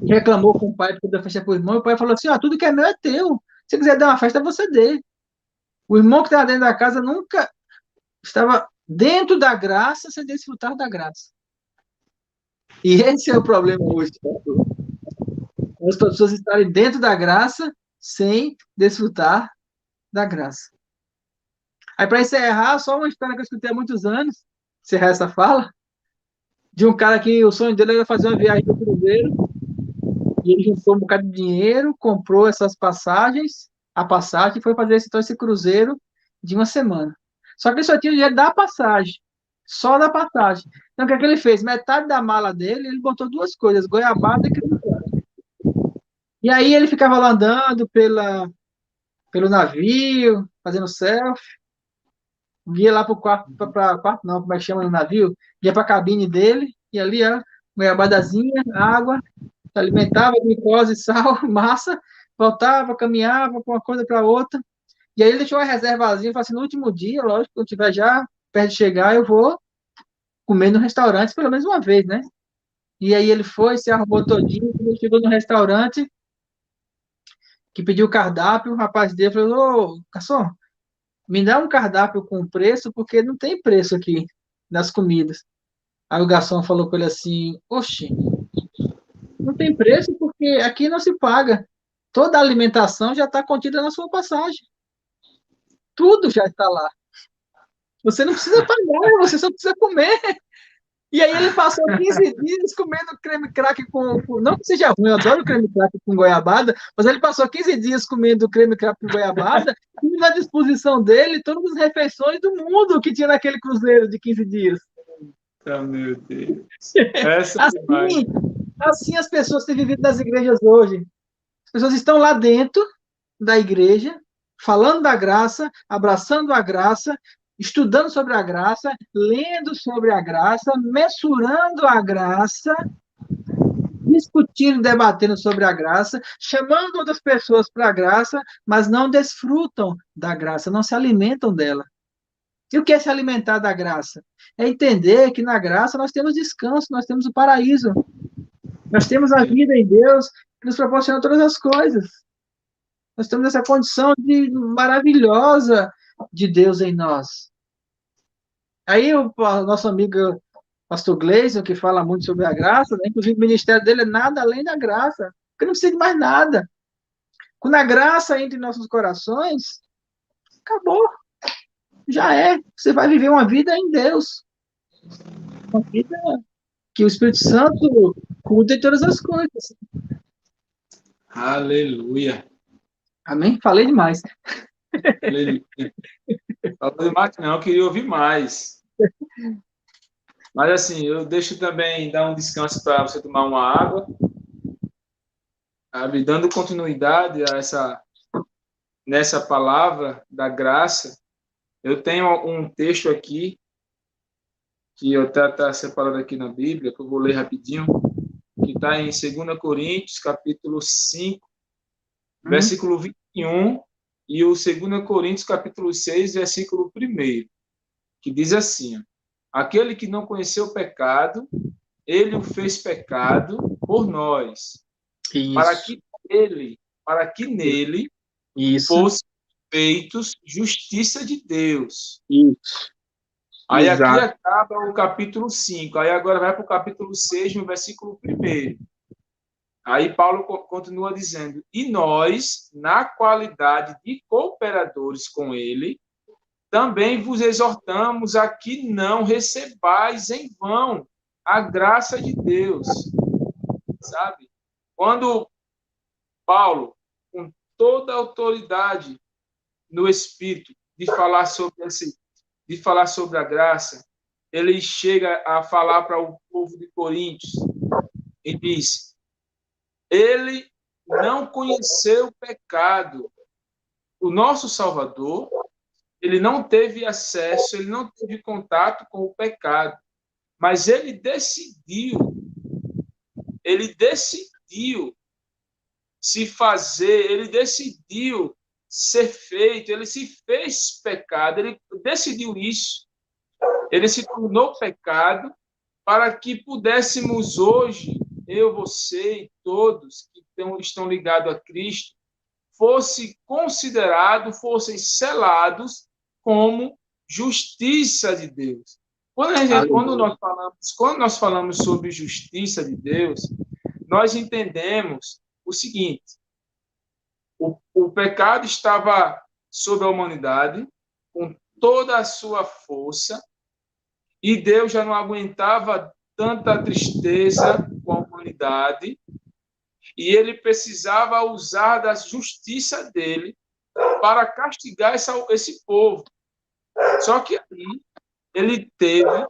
e reclamou com o pai para dar festa para o irmão, e o pai falou assim: ó, tudo que é meu é teu. Se quiser dar uma festa, você dê. O irmão que estava dentro da casa nunca estava dentro da graça sem desfrutar da graça. E esse é o problema hoje. As pessoas estarem dentro da graça sem desfrutar da graça. Aí, para encerrar, só uma história que eu escutei há muitos anos, encerrar essa fala, de um cara que o sonho dele era fazer uma viagem para o cruzeiro, e ele juntou um bocado de dinheiro, comprou essas passagens, a passagem, e foi fazer esse cruzeiro de uma semana. Só que ele só tinha o dinheiro da passagem, só da passagem. Então, o que é que ele fez? Metade da mala dele, ele botou duas coisas, goiabada e creme crack. E aí ele ficava lá andando pelo navio, fazendo selfie, ia lá para o quarto, quarto não, como é que chama no navio, ia para a cabine dele, e ali, ó, goiabadazinha, água, se alimentava, glicose, sal, massa, voltava, caminhava para uma coisa para outra, e aí ele deixou uma reservazinha, falou assim, no último dia, lógico, quando tiver já perto de chegar, eu vou comer no restaurante pelo menos uma vez, né? E aí ele foi, se arrumou todinho, quando ele chegou no restaurante, que pediu o cardápio, o rapaz dele falou: ô, garçom, me dá um cardápio com preço, porque não tem preço aqui nas comidas. Aí o garçom falou com ele assim: oxe, não tem preço porque aqui não se paga. Toda a alimentação já está contida na sua passagem. Tudo já está lá. Você não precisa pagar, você só precisa comer. E aí ele passou 15 dias comendo creme crack com. Não que seja ruim, eu adoro creme crack com goiabada, mas ele passou 15 dias comendo creme crack com goiabada e na disposição dele todas as refeições do mundo que tinha naquele cruzeiro de 15 dias. Ah, meu Deus. Essa Assim, assim as pessoas têm vivido nas igrejas hoje. As pessoas estão lá dentro da igreja, falando da graça, abraçando a graça, estudando sobre a graça, lendo sobre a graça, mensurando a graça, discutindo, debatendo sobre a graça, chamando outras pessoas para a graça, mas não desfrutam da graça, não se alimentam dela. E o que é se alimentar da graça? É entender que na graça nós temos descanso, nós temos o paraíso, nós temos a vida em Deus que nos proporciona todas as coisas. Nós temos essa condição maravilhosa de Deus em nós. Aí o nosso amigo pastor Gleison, que fala muito sobre a graça, né? Inclusive o ministério dele é nada além da graça, porque não precisa de mais nada. Quando a graça entra em nossos corações, acabou. Já é. Você vai viver uma vida em Deus. Uma vida que o Espírito Santo cuida de todas as coisas. Aleluia. Amém? Falei demais. Aleluia. Falou demais, não, eu queria ouvir mais. Mas assim, eu deixo também dar um descanso para você tomar uma água, sabe? Dando continuidade a nessa palavra da graça. Eu tenho um texto aqui que eu tá separado aqui na Bíblia, que eu vou ler rapidinho, que está em 2 Coríntios, capítulo 5, versículo 21, e o 2 Coríntios, capítulo 6, versículo 1, que diz assim: aquele que não conheceu o pecado, ele o fez pecado por nós, Isso. para que nele Isso. fosse feitos justiça de Deus. Isso. Aí Exato. aqui acaba o capítulo 5, aí agora vai para o capítulo 6, no versículo 1. Aí Paulo continua dizendo: e nós, na qualidade de cooperadores com ele, também vos exortamos a que não recebais em vão a graça de Deus. Sabe? Quando Paulo, com toda a autoridade no Espírito, de falar sobre de falar sobre a graça, ele chega a falar para o povo de Coríntios e diz: ele não conheceu o pecado. O nosso Salvador, ele não teve acesso, ele não teve contato com o pecado, mas ele decidiu se fazer, ele decidiu ser feito, ele se fez pecado, ele decidiu isso. Ele se tornou pecado para que pudéssemos hoje, eu, você e todos que estão ligados a Cristo, fossem selados como justiça de Deus. Quando nós falamos sobre justiça de Deus, nós entendemos o seguinte: o pecado estava sobre a humanidade, com toda a sua força, e Deus já não aguentava tanta tristeza com a humanidade, e ele precisava usar da justiça dele para castigar esse povo. Só que aí ele teve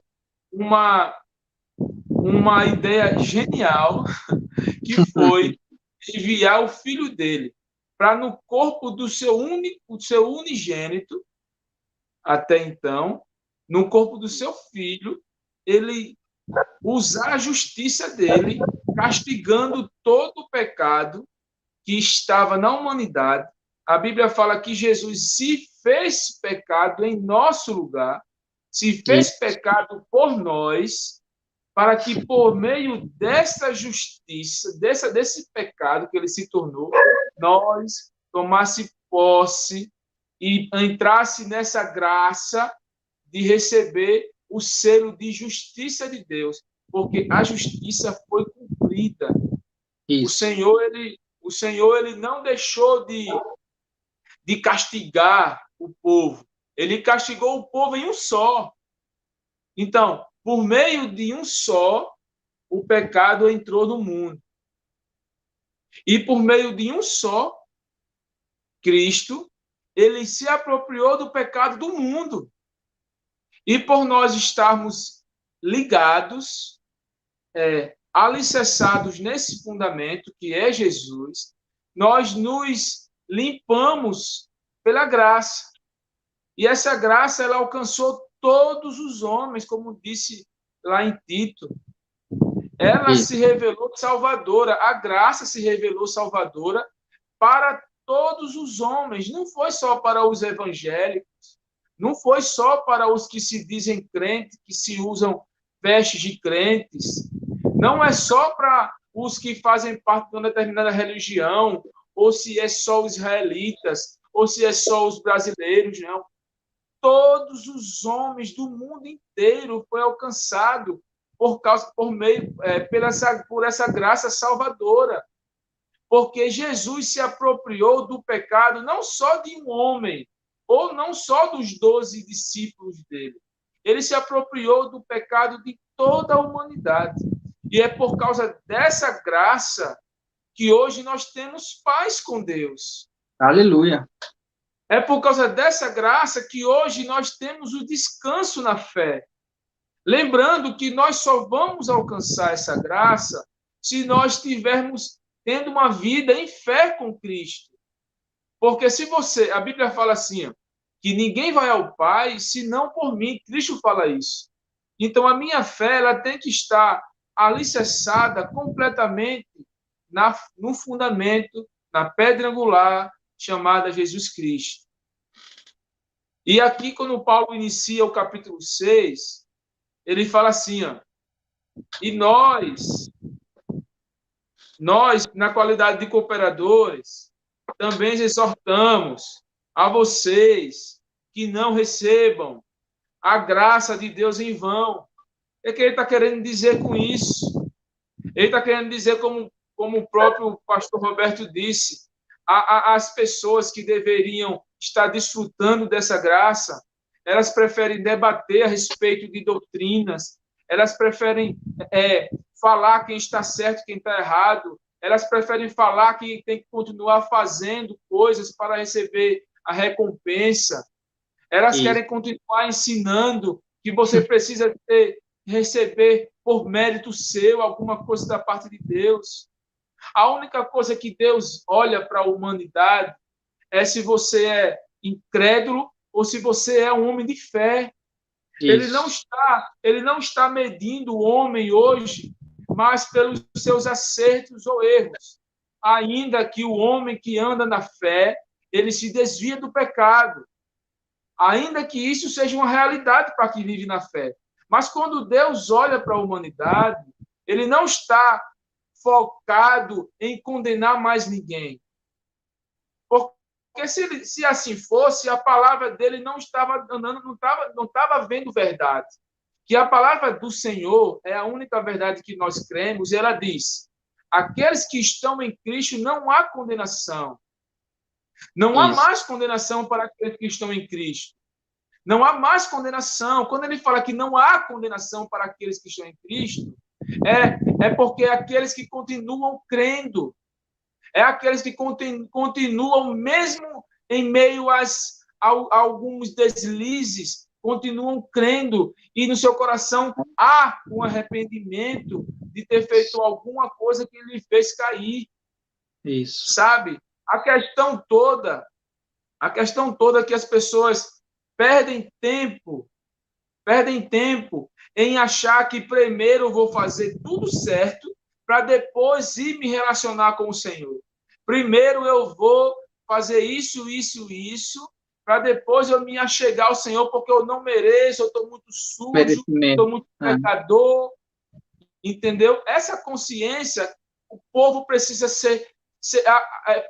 uma ideia genial, que foi enviar o filho dele para, no corpo do seu unigênito, até então, no corpo do seu filho, ele usar a justiça dele, castigando todo o pecado que estava na humanidade. A Bíblia fala que Jesus se fez pecado em nosso lugar, se fez pecado por nós, para que, por meio dessa justiça, desse pecado que ele se tornou, nós tomasse posse e entrasse nessa graça de receber o selo de justiça de Deus, porque a justiça foi cumprida. Isso. O Senhor ele não deixou de castigar o povo. Ele castigou o povo em um só. Então, por meio de um só, o pecado entrou no mundo. E por meio de um só, Cristo, ele se apropriou do pecado do mundo. E por nós estarmos ligados, alicerçados nesse fundamento, que é Jesus, nós nos limpamos pela graça. E essa graça, ela alcançou todos os homens, como disse lá em Tito. Ela se revelou salvadora, a graça se revelou salvadora para todos os homens, não foi só para os evangélicos, não foi só para os que se dizem crentes, que se usam vestes de crentes, não é só para os que fazem parte de uma determinada religião, ou se é só os israelitas, ou se é só os brasileiros, não. Todos os homens do mundo inteiro foi alcançado por essa graça salvadora, porque Jesus se apropriou do pecado não só de um homem, ou não só dos 12 discípulos dele, ele se apropriou do pecado de toda a humanidade, e é por causa dessa graça que hoje nós temos paz com Deus. Aleluia! É por causa dessa graça que hoje nós temos o descanso na fé. Lembrando que nós só vamos alcançar essa graça se nós estivermos tendo uma vida em fé com Cristo. Porque se você... A Bíblia fala assim, que ninguém vai ao Pai senão por mim. Cristo fala isso. Então, a minha fé ela tem que estar alicerçada completamente no fundamento, na pedra angular, chamada Jesus Cristo. E aqui, quando Paulo inicia o capítulo 6, ele fala assim, e nós, na qualidade de cooperadores, também exortamos a vocês que não recebam a graça de Deus em vão. É que ele está querendo dizer com isso. Ele está querendo dizer, como o próprio pastor Roberto disse, as pessoas que deveriam estar desfrutando dessa graça, elas preferem debater a respeito de doutrinas, elas preferem falar quem está certo e quem está errado, elas preferem falar que tem que continuar fazendo coisas para receber a recompensa. Elas Isso. querem continuar ensinando que você precisa receber por mérito seu alguma coisa da parte de Deus. A única coisa que Deus olha para a humanidade é se você é incrédulo ou se você é um homem de fé. Isso. Ele não está medindo o homem hoje, mas pelos seus acertos ou erros. Ainda que o homem que anda na fé, ele se desvia do pecado. Ainda que isso seja uma realidade para quem vive na fé. Mas quando Deus olha para a humanidade, ele não está focado em condenar mais ninguém. Porque se assim fosse, a palavra dele não estava andando, não estava vendo verdade. Que a palavra do Senhor é a única verdade que nós cremos, e ela diz: aqueles que estão em Cristo não há condenação. Não há Isso. mais condenação para aqueles que estão em Cristo. Não há mais condenação. Quando ele fala que não há condenação para aqueles que estão em Cristo, é porque aqueles que continuam crendo, é aqueles que continuam mesmo em meio a alguns deslizes, continuam crendo e no seu coração há um arrependimento de ter feito alguma coisa que lhe fez cair. Isso. Sabe? A questão toda é que as pessoas perdem tempo em achar que primeiro eu vou fazer tudo certo para depois ir me relacionar com o Senhor. Primeiro eu vou fazer isso, para depois eu me achegar ao Senhor, porque eu não mereço, eu estou muito sujo, estou muito pecador. Entendeu? Essa consciência, o povo precisa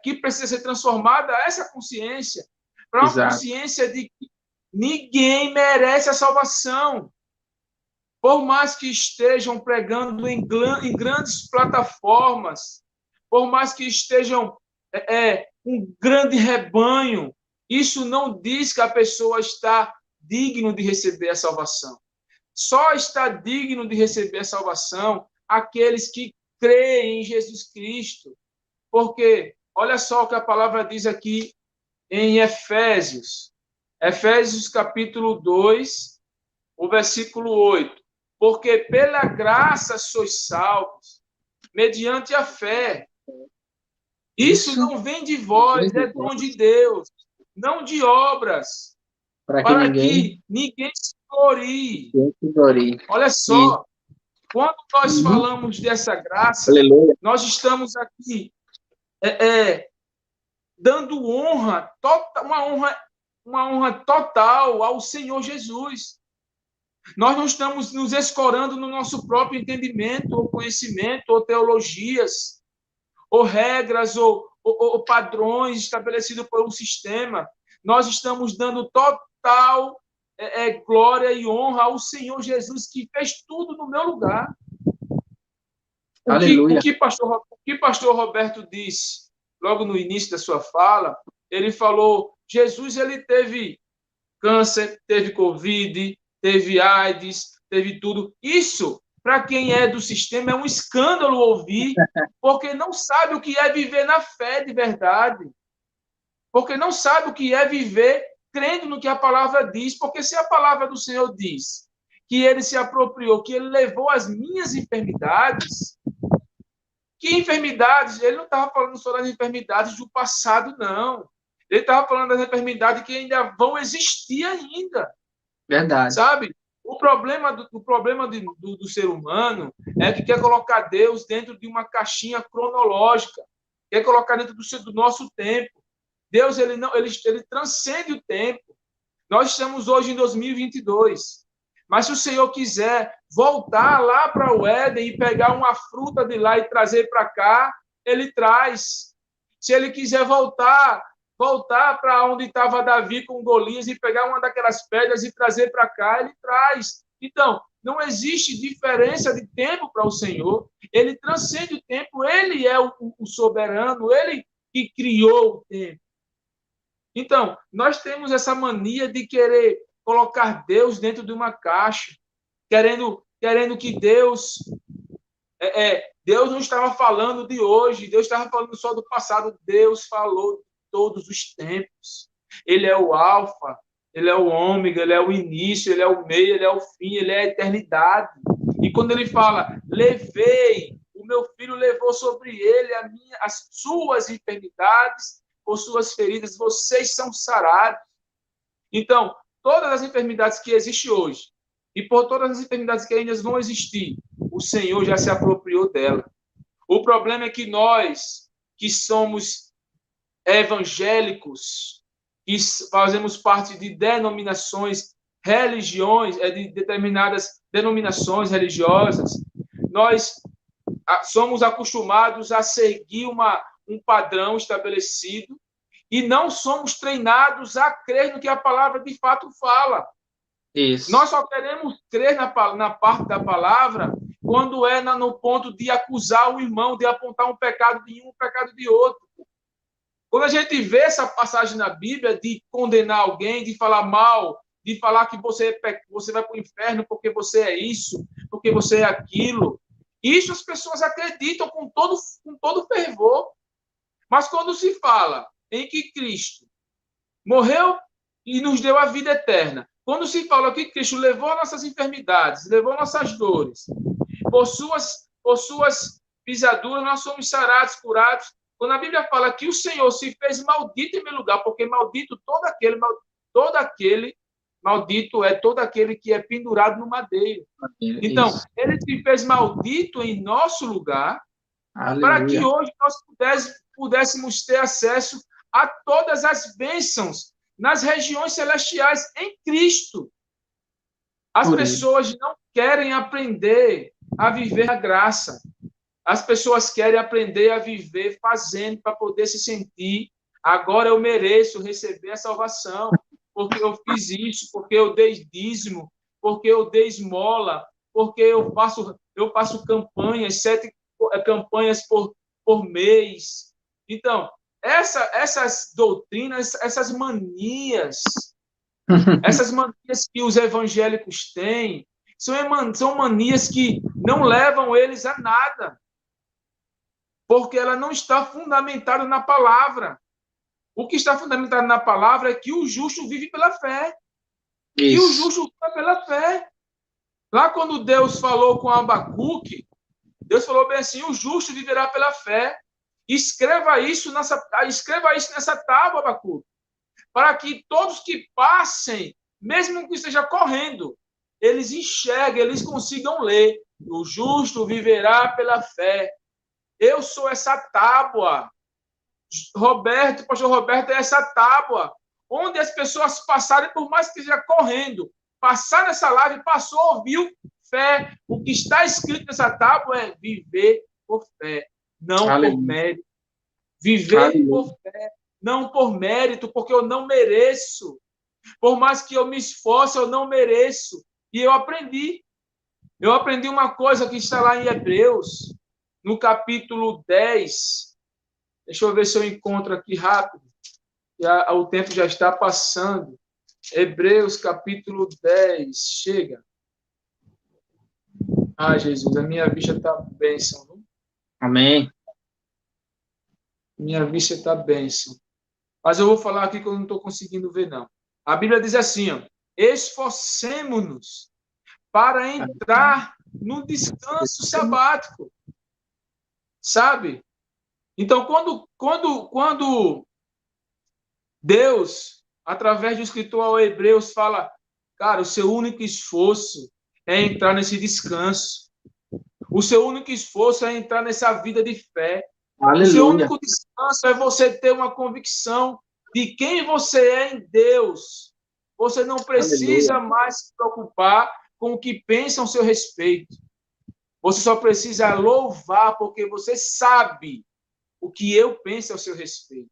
que precisa ser transformada, essa consciência, para uma consciência de que ninguém merece a salvação. Por mais que estejam pregando em grandes plataformas, por mais que estejam um grande rebanho, isso não diz que a pessoa está digno de receber a salvação. Só está digno de receber a salvação aqueles que creem em Jesus Cristo. Porque, olha só o que a palavra diz aqui em Efésios. Efésios capítulo 2, o versículo 8. Porque pela graça sois salvos, mediante a fé. Isso não vem de vós, é dom de Deus, não de obras, para que ninguém se glorie. Olha só, quando nós falamos dessa graça, nós estamos aqui dando honra, uma honra total ao Senhor Jesus. Nós não estamos nos escorando no nosso próprio entendimento, ou conhecimento, ou teologias, ou regras, ou padrões estabelecidos por um sistema. Nós estamos dando total glória e honra ao Senhor Jesus, que fez tudo no meu lugar. O que pastor Roberto disse logo no início da sua fala, ele falou, Jesus ele teve câncer, teve Covid, teve AIDS, teve tudo. Isso, para quem é do sistema, é um escândalo ouvir, porque não sabe o que é viver na fé de verdade. Porque não sabe o que é viver crendo no que a palavra diz. Porque se a palavra do Senhor diz que ele se apropriou, que ele levou as minhas enfermidades, que enfermidades? Ele não estava falando só das enfermidades do passado, não. Ele estava falando das enfermidades que ainda vão existir ainda. Verdade. Sabe? O problema do ser humano é que quer colocar Deus dentro de uma caixinha cronológica, quer colocar dentro do nosso tempo. Deus ele transcende o tempo. Nós estamos hoje em 2022. Mas se o Senhor quiser voltar lá para o Éden e pegar uma fruta de lá e trazer para cá, ele traz. Se ele quiser voltar para onde estava Davi com Golias e pegar uma daquelas pedras e trazer para cá, ele traz. Então, não existe diferença de tempo para o Senhor. Ele transcende o tempo, ele é o soberano, ele que criou o tempo. Então, nós temos essa mania de querer colocar Deus dentro de uma caixa, querendo que Deus não estava falando de hoje, Deus estava falando só do passado. Deus falou de todos os tempos. Ele é o alfa, Ele é o ômega, ele é o início, ele é o meio, ele é o fim, ele é a eternidade. E quando ele fala, levei, o meu filho levou sobre ele as suas enfermidades, por suas feridas, vocês são sarados. Então, todas as enfermidades que existem hoje, e por todas as enfermidades que ainda vão existir, o Senhor já se apropriou dela. O problema é que nós, que somos evangélicos, que fazemos parte de denominações, religiões, de determinadas denominações religiosas, nós somos acostumados a seguir um padrão estabelecido e não somos treinados a crer no que a palavra de fato fala. Isso. Nós só queremos crer na parte da palavra quando é no ponto de acusar o irmão, de apontar um pecado de um pecado de outro. Quando a gente vê essa passagem na Bíblia de condenar alguém, de falar mal, de falar que você vai para o inferno porque você é isso, porque você é aquilo, isso as pessoas acreditam com todo fervor. Mas quando se fala em que Cristo morreu e nos deu a vida eterna, quando se fala que Cristo levou nossas enfermidades, levou nossas dores, por suas pisaduras nós somos sarados, curados. Quando a Bíblia fala que o Senhor se fez maldito em meu lugar, porque maldito maldito é todo aquele que é pendurado no madeiro. Então, ele se fez maldito em nosso lugar, aleluia, para que hoje nós pudéssemos ter acesso a todas as bênçãos nas regiões celestiais em Cristo. As pessoas não querem aprender a viver a graça. As pessoas querem aprender a viver fazendo para poder se sentir, agora eu mereço receber a salvação, porque eu fiz isso, porque eu dei dízimo, porque eu dei esmola, porque eu faço campanhas, 7 campanhas por mês. Então, essas doutrinas, essas manias que os evangélicos têm, são manias que não levam eles a nada, porque ela não está fundamentada na palavra. O que está fundamentado na palavra é que o justo vive pela fé. Isso. E o justo vive pela fé. Lá quando Deus falou com Abacuque, Deus falou bem assim, o justo viverá pela fé. Escreva isso nessa tábua, Abacuque, para que todos que passem, mesmo que esteja correndo, eles enxerguem, eles consigam ler. O justo viverá pela fé. Eu sou essa tábua. Pastor Roberto é essa tábua, onde as pessoas passarem, por mais que esteja correndo, passar nessa live, passou, ouviu, fé. O que está escrito nessa tábua é viver por fé, não aleluia, por mérito. Viver aleluia, por fé, não por mérito, porque eu não mereço. Por mais que eu me esforce, eu não mereço. E eu aprendi uma coisa que está lá em Hebreus, no capítulo 10. Deixa eu ver se eu encontro aqui rápido. O tempo já está passando. Hebreus, capítulo 10. Chega. Jesus, a minha vista está bênção. Não? Amém. Minha vista está bênção. Mas eu vou falar aqui que eu não estou conseguindo ver, não. A Bíblia diz assim, ó, esforcemo-nos para entrar no descanso sabático. Sabe? Então, quando Deus, através do escritor ao Hebreus, fala, cara, o seu único esforço é entrar nesse descanso. O seu único esforço é entrar nessa vida de fé. Aleluia. O seu único descanso é você ter uma convicção de quem você é em Deus. Você não precisa Aleluia. Mais se preocupar com o que pensam a seu respeito. Você só precisa louvar, porque você sabe o que eu penso ao seu respeito.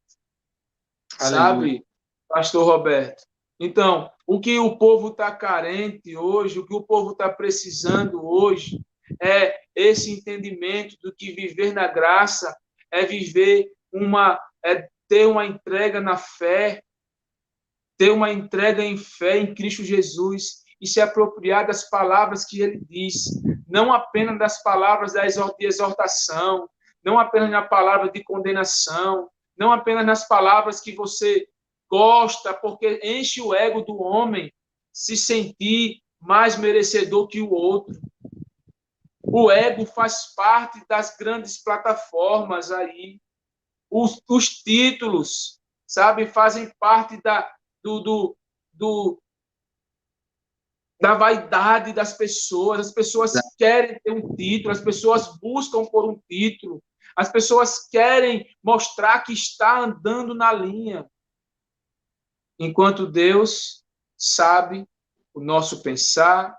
Aleluia. Sabe, pastor Roberto? Então, o que o povo está carente hoje, o que o povo está precisando hoje, é esse entendimento do que viver na graça é ter uma entrega na fé, ter uma entrega em fé em Cristo Jesus e se apropriar das palavras que ele diz, não apenas das palavras de exortação, não apenas na palavra de condenação, não apenas nas palavras que você gosta, porque enche o ego do homem se sentir mais merecedor que o outro. O ego faz parte das grandes plataformas aí. Os títulos, sabe, fazem parte do, do, da vaidade das pessoas. As pessoas querem ter um título, as pessoas buscam por um título, as pessoas querem mostrar que está andando na linha. Enquanto Deus sabe o nosso pensar,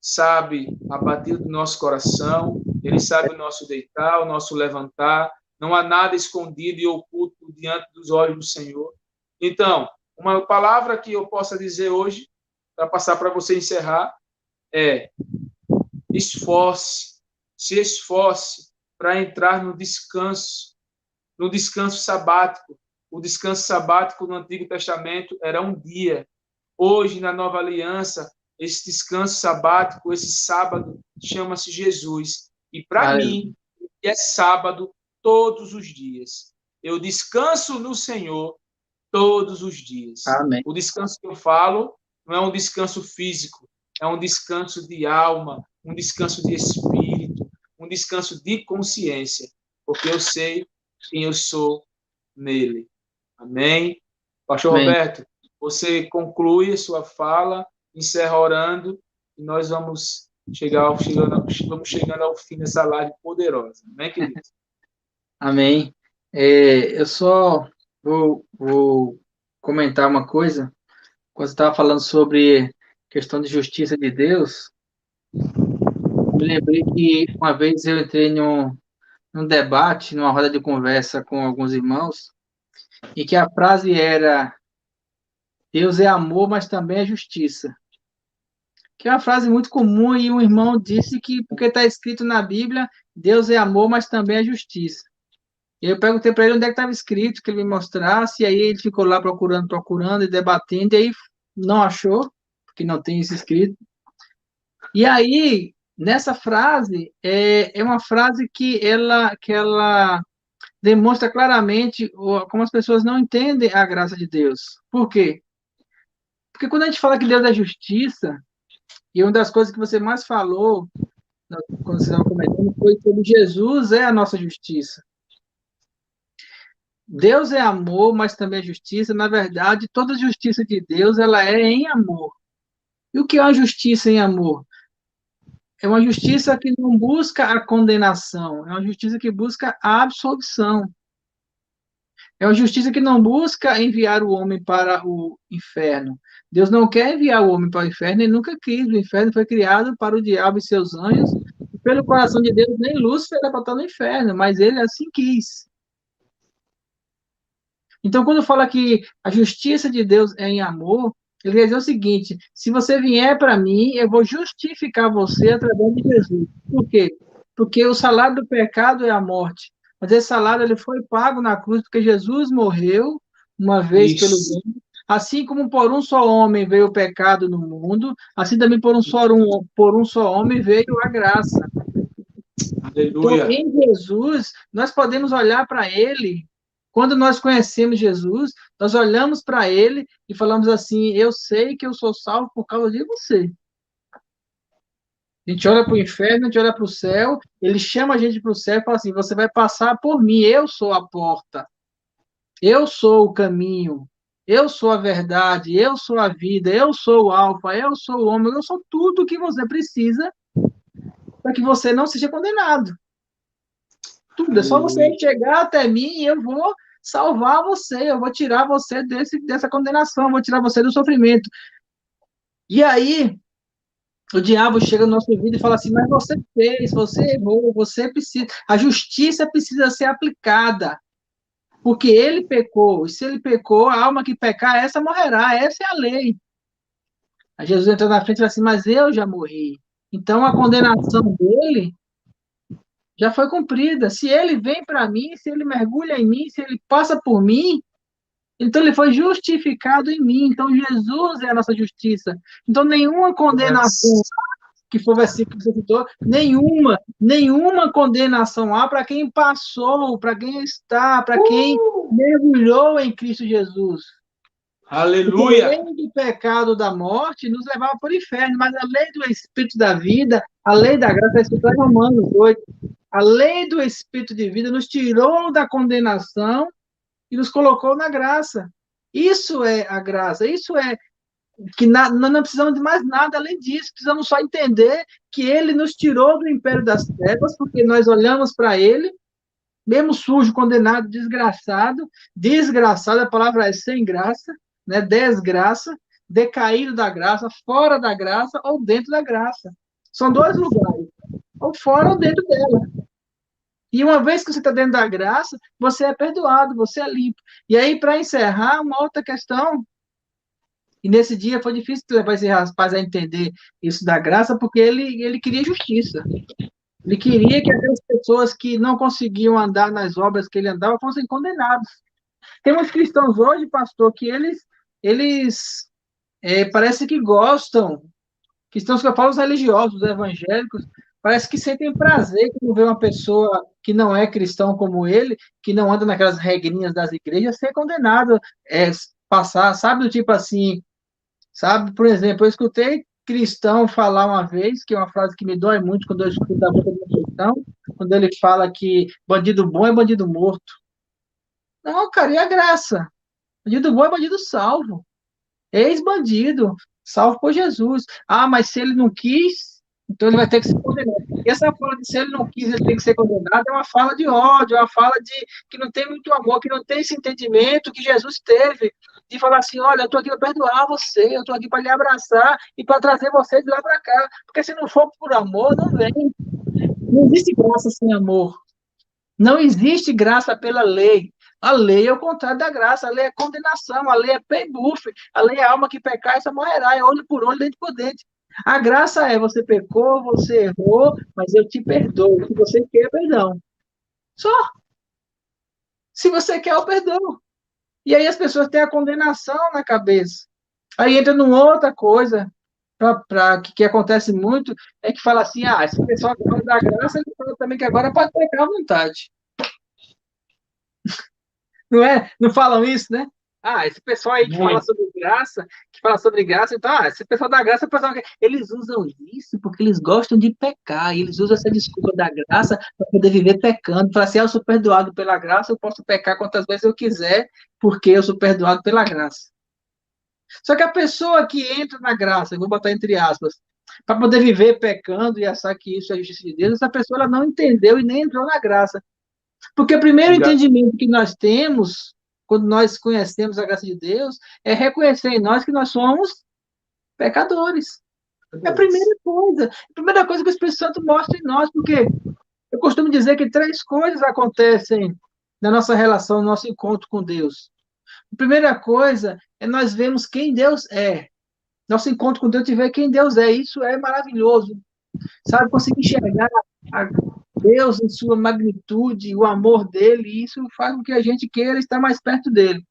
sabe a batida do nosso coração, Ele sabe o nosso deitar, o nosso levantar, não há nada escondido e oculto diante dos olhos do Senhor. Então, uma palavra que eu possa dizer hoje, para passar para você encerrar, é: esforce, se esforce para entrar no descanso sabático. O descanso sabático no Antigo Testamento era um dia. Hoje, na Nova Aliança, esse descanso sabático, esse sábado, chama-se Jesus. E para mim, é sábado todos os dias. Eu descanso no Senhor todos os dias. Amém. O descanso que eu falo não é um descanso físico, é um descanso de alma, um descanso de espírito, um descanso de consciência, porque eu sei quem eu sou nele. Amém? Pastor Amém. Roberto, você conclui a sua fala, encerra orando, e nós vamos chegando ao fim dessa live poderosa. Amém, querido? Amém. Eu só vou comentar uma coisa. Quando você estava falando sobre questão de justiça de Deus, me lembrei que uma vez eu entrei num debate, numa roda de conversa com alguns irmãos, e que a frase era: Deus é amor, mas também é justiça. Que é uma frase muito comum, e um irmão disse que, porque está escrito na Bíblia, Deus é amor, mas também é justiça. E eu perguntei para ele onde é que estava escrito, que ele me mostrasse, e aí ele ficou lá procurando e debatendo, e aí não achou, porque não tem isso escrito. E aí, nessa frase, é uma frase que ela demonstra claramente como as pessoas não entendem a graça de Deus. Por quê? Porque quando a gente fala que Deus é justiça, e uma das coisas que você mais falou, quando você estava comentando, foi sobre Jesus é a nossa justiça. Deus é amor, mas também é justiça. Na verdade, toda a justiça de Deus, ela é em amor. E o que é uma justiça em amor? É uma justiça que não busca a condenação, é uma justiça que busca a absolvição. É uma justiça que não busca enviar o homem para o inferno. Deus não quer enviar o homem para o inferno, ele nunca quis. O inferno foi criado para o diabo e seus anjos. E pelo coração de Deus, nem Lúcifer era para estar no inferno, mas ele assim quis. Então, quando fala que a justiça de Deus é em amor, ele quer dizer o seguinte: se você vier para mim, eu vou justificar você através de Jesus. Por quê? Porque o salário do pecado é a morte. Mas esse salário ele foi pago na cruz porque Jesus morreu uma vez pelos homens. Assim como por um só homem veio o pecado no mundo, assim também por um só homem veio a graça. Aleluia. Então, em Jesus, nós podemos olhar para ele. Quando nós conhecemos Jesus, nós olhamos para ele e falamos assim: eu sei que eu sou salvo por causa de você. A gente olha para o inferno, a gente olha para o céu, ele chama a gente para o céu e fala assim: você vai passar por mim, eu sou a porta, eu sou o caminho, eu sou a verdade, eu sou a vida, eu sou o alfa, eu sou o ômega, eu sou tudo que você precisa para que você não seja condenado. Tudo, é só você chegar até mim e eu vou salvar você, eu vou tirar você dessa condenação, eu vou tirar você do sofrimento. E aí, o diabo chega no nosso vida e fala assim: mas você fez, você errou, você precisa. A justiça precisa ser aplicada, porque ele pecou, e se ele pecou, a alma que pecar, essa morrerá, essa é a lei. Aí Jesus entra na frente e fala assim: mas eu já morri. Então a condenação dele já foi cumprida. Se ele vem para mim, se ele mergulha em mim, se ele passa por mim, então ele foi justificado em mim. Então Jesus é a nossa justiça. Então nenhuma condenação, que foi o versículo que você citou, nenhuma condenação há para quem passou, para quem está, para quem mergulhou em Cristo Jesus. Aleluia. A lei do pecado da morte nos levava para o inferno, mas a lei do Espírito da vida, a lei da graça, está em Romanos 8. A lei do Espírito de vida nos tirou da condenação e nos colocou na graça. Isso é a graça, isso é que nós não precisamos de mais nada além disso, precisamos só entender que ele nos tirou do império das trevas, porque nós olhamos para ele, mesmo sujo, condenado, desgraçado, a palavra é sem graça, né? Desgraça, decaído da graça, fora da graça ou dentro da graça. São dois lugares, ou fora ou dentro dela. E uma vez que você está dentro da graça, você é perdoado, você é limpo. E aí, para encerrar, uma outra questão, e nesse dia foi difícil levar esse rapaz a entender isso da graça, porque ele queria justiça. Ele queria que aquelas pessoas que não conseguiam andar nas obras que ele andava fossem condenados. Tem uns cristãos hoje, pastor, que eles parece que gostam, cristãos que eu falo, os religiosos, os evangélicos, parece que sentem prazer quando vê uma pessoa que não é cristão como ele, que não anda naquelas regrinhas das igrejas, ser condenado, passar, sabe, do tipo assim, sabe, por exemplo, eu escutei cristão falar uma vez, que é uma frase que me dói muito quando eu escuto da boca de um cristão, quando ele fala que bandido bom é bandido morto. Não, cara, e a graça? Bandido bom é bandido salvo. Ex-bandido, salvo por Jesus. Ah, mas se ele não quis, então ele vai ter que ser condenado. E essa fala de se ele não quis, ele tem que ser condenado, é uma fala de ódio, é uma fala de que não tem muito amor, que não tem esse entendimento que Jesus teve, de falar assim, olha, eu estou aqui para perdoar você, eu estou aqui para lhe abraçar e para trazer você de lá para cá. Porque se não for por amor, não vem. Não existe graça sem amor. Não existe graça pela lei. A lei é o contrário da graça, a lei é condenação, a lei é pay buff, a lei é alma que pecar, essa morrerá, é olho por olho, dente por dente. A graça é você pecou, você errou, mas eu te perdoo. Se você quer, perdão. Só. Se você quer, eu perdoo. E aí as pessoas têm a condenação na cabeça. Aí entra numa outra coisa, que acontece muito, é que fala assim, esse pessoal que fala da graça, ele fala também que agora pode pecar à vontade. Não é? Não falam isso, né? Esse pessoal aí que fala sobre graça, então, esse pessoal da graça, eles usam isso porque eles gostam de pecar, e eles usam essa desculpa da graça para poder viver pecando, para ser eu sou perdoado pela graça, eu posso pecar quantas vezes eu quiser, porque eu sou perdoado pela graça. Só que a pessoa que entra na graça, eu vou botar entre aspas, para poder viver pecando e achar que isso é justiça de Deus, essa pessoa ela não entendeu e nem entrou na graça. Porque o primeiro entendimento que nós temos, quando nós conhecemos a graça de Deus, é reconhecer em nós que nós somos pecadores. É a primeira coisa que o Espírito Santo mostra em nós, porque eu costumo dizer que 3 coisas acontecem na nossa relação, no nosso encontro com Deus. A primeira coisa é nós vemos quem Deus é. Nosso encontro com Deus e ver quem Deus é. Isso é maravilhoso. Sabe, conseguir enxergar a Deus em sua magnitude, o amor dele, e isso faz com que a gente queira estar mais perto dele.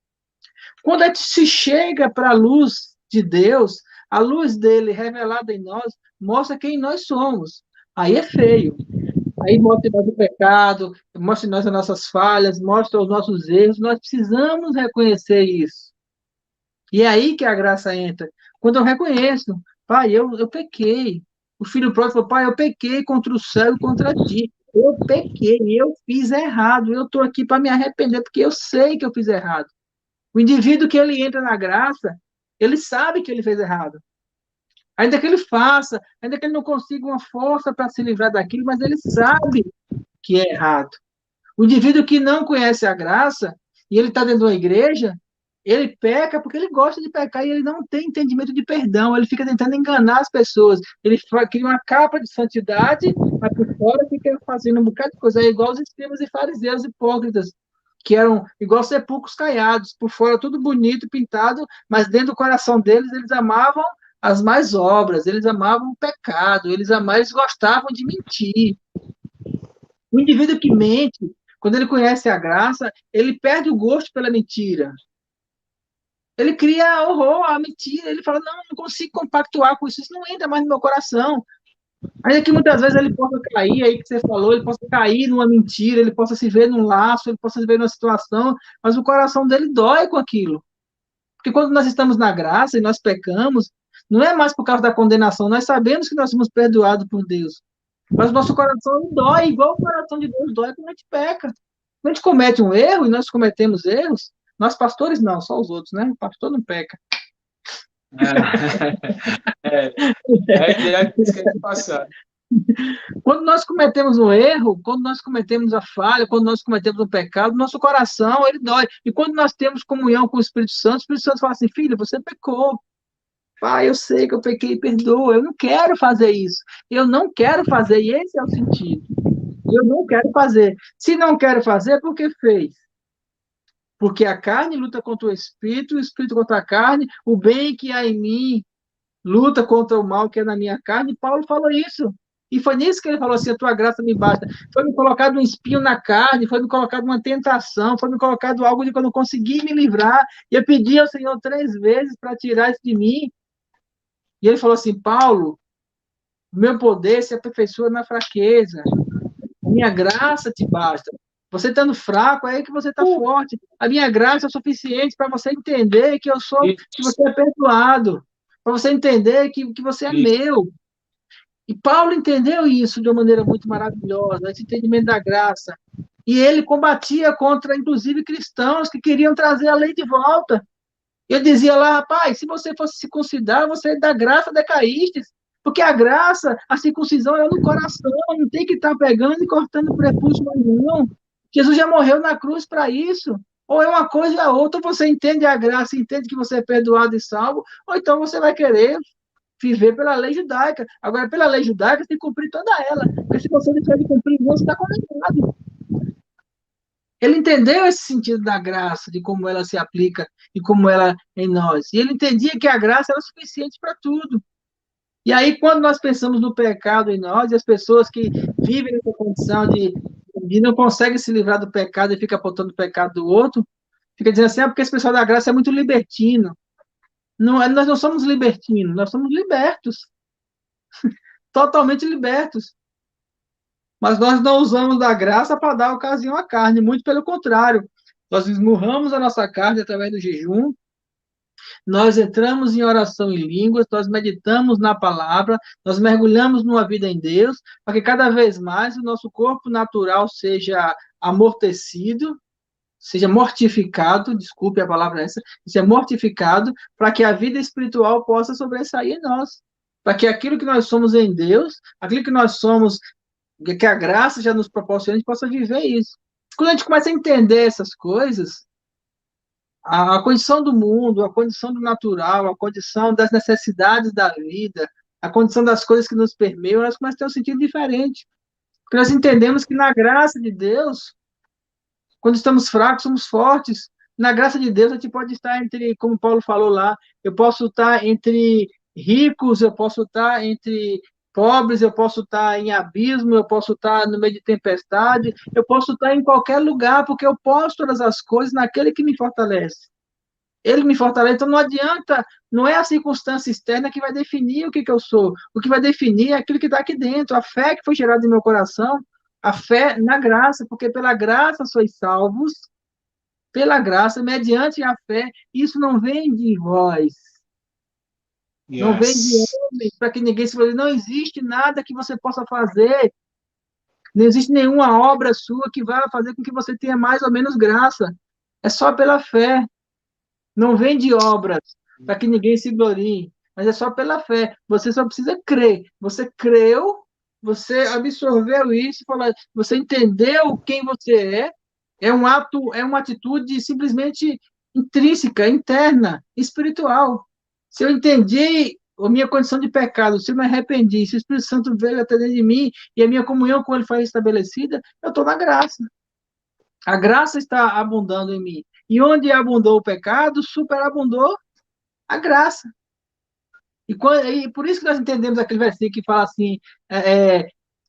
Quando a gente se chega para a luz de Deus, a luz dele revelada em nós, mostra quem nós somos. Aí é feio. Aí mostra em nós o pecado, mostra em nós as nossas falhas, mostra os nossos erros. Nós precisamos reconhecer isso. E é aí que a graça entra. Quando eu reconheço, pai, eu pequei. O filho pródigo falou, pai, eu pequei contra o céu e contra ti. Eu pequei, eu fiz errado. Eu estou aqui para me arrepender, porque eu sei que eu fiz errado. O indivíduo que ele entra na graça, ele sabe que ele fez errado. Ainda que ele faça, ainda que ele não consiga uma força para se livrar daquilo, mas ele sabe que é errado. O indivíduo que não conhece a graça, e ele está dentro de uma igreja, ele peca porque ele gosta de pecar e ele não tem entendimento de perdão. Ele fica tentando enganar as pessoas. Ele cria uma capa de santidade, mas por fora fica fazendo um bocado de coisa. É igual os escribas e fariseus hipócritas, que eram igual sepulcros caiados, por fora tudo bonito, pintado, mas dentro do coração deles, eles amavam as más obras, eles amavam o pecado, eles gostavam de mentir. O indivíduo que mente, quando ele conhece a graça, ele perde o gosto pela mentira. Ele cria horror à mentira. Ele fala, não consigo compactuar com isso. Isso não entra mais no meu coração. Ainda que muitas vezes ele possa cair, aí que você falou, ele possa cair numa mentira, ele possa se ver num laço, ele possa se ver numa situação, mas o coração dele dói com aquilo. Porque Porque quando nós estamos na graça e nós pecamos, não é mais por causa da condenação, nós sabemos que nós somos perdoados por Deus. Mas o nosso coração não dói, igual o coração de Deus dói quando a gente peca. Quando a gente comete um erro, e nós cometemos erros, nós pastores não, só os outros, né? O pastor não peca. É isso que a gente passa. Quando nós cometemos um erro, quando nós cometemos a falha, quando nós cometemos um pecado, nosso coração, ele dói. E quando nós temos comunhão com o Espírito Santo fala assim, filho, você pecou. Pai, eu sei que eu pequei, perdoa. Eu não quero fazer isso. Eu não quero fazer, e esse é o sentido. Eu não quero fazer. Se não quero fazer, por que fez? Porque a carne luta contra o espírito contra a carne, o bem que há em mim luta contra o mal que é na minha carne. Paulo falou isso. E foi nisso que ele falou assim, a tua graça me basta. Foi me colocado um espinho na carne, foi me colocado uma tentação, foi me colocado algo de que eu não consegui me livrar. E eu pedi ao Senhor 3 vezes para tirar isso de mim. E ele falou assim, Paulo, o meu poder se aperfeiçoa na fraqueza. A minha graça te basta. Você estando fraco, é aí que você está forte. A minha graça é suficiente para você entender que eu sou, que você é perdoado. Para você entender que você é meu. E Paulo entendeu isso de uma maneira muito maravilhosa, esse entendimento da graça. E ele combatia contra, inclusive, cristãos que queriam trazer a lei de volta. Eu dizia lá, rapaz, se você fosse circuncidar, você da graça decaíste. Porque a graça, a circuncisão é no coração, não tem que estar pegando e cortando o prepúcio, não. Jesus já morreu na cruz para isso. Ou é uma coisa ou é outra, ou você entende a graça, entende que você é perdoado e salvo, ou então você vai querer viver pela lei judaica. Agora, pela lei judaica, você tem que cumprir toda ela. Porque se você deixar de cumprir, você está condenado. Ele entendeu esse sentido da graça, de como ela se aplica e como ela é em nós. E ele entendia que a graça era suficiente para tudo. E aí, quando nós pensamos no pecado em nós, e as pessoas que vivem nessa condição de não conseguem se livrar do pecado e ficam apontando o pecado do outro, fica dizendo assim, porque esse pessoal da graça é muito libertino. Não, nós não somos libertinos, nós somos libertos. Totalmente libertos. Mas nós não usamos da graça para dar ocasião à carne, muito pelo contrário. Nós esmurramos a nossa carne através do jejum, nós entramos em oração em línguas, nós meditamos na palavra, nós mergulhamos numa vida em Deus, para que cada vez mais o nosso corpo natural seja amortecido, seja mortificado, desculpe a palavra essa, seja mortificado, para que a vida espiritual possa sobressair em nós. Para que aquilo que nós somos em Deus, aquilo que nós somos que a graça já nos proporciona, a gente possa viver isso. Quando a gente começa a entender essas coisas, a condição do mundo, a condição do natural, a condição das necessidades da vida, a condição das coisas que nos permeiam, elas começam a ter um sentido diferente. Porque nós entendemos que na graça de Deus, quando estamos fracos, somos fortes. Na graça de Deus, a gente pode estar entre, como Paulo falou lá, eu posso estar entre ricos, eu posso estar entre pobres, eu posso estar em abismo, eu posso estar no meio de tempestade, eu posso estar em qualquer lugar, porque eu posso todas as coisas naquele que me fortalece. Ele me fortalece, então não adianta, não é a circunstância externa que vai definir o que eu sou, o que vai definir é aquilo que está aqui dentro, a fé que foi gerada em meu coração, a fé na graça, porque pela graça sois salvos, pela graça, mediante a fé, isso não vem de vós, não vem de homens, para que ninguém se fale, não existe nada que você possa fazer, não existe nenhuma obra sua que vá fazer com que você tenha mais ou menos graça, é só pela fé, não vem de obras, para que ninguém se glorie, mas é só pela fé, você só precisa crer, você creu, você absorveu isso, você entendeu quem você é um ato, é uma atitude simplesmente intrínseca, interna, espiritual. Se eu entendi a minha condição de pecado, se eu me arrependi, se o Espírito Santo veio até dentro de mim e a minha comunhão com Ele foi estabelecida, eu estou na graça. A graça está abundando em mim. E onde abundou o pecado, superabundou a graça. E por isso que nós entendemos aquele versículo que fala assim,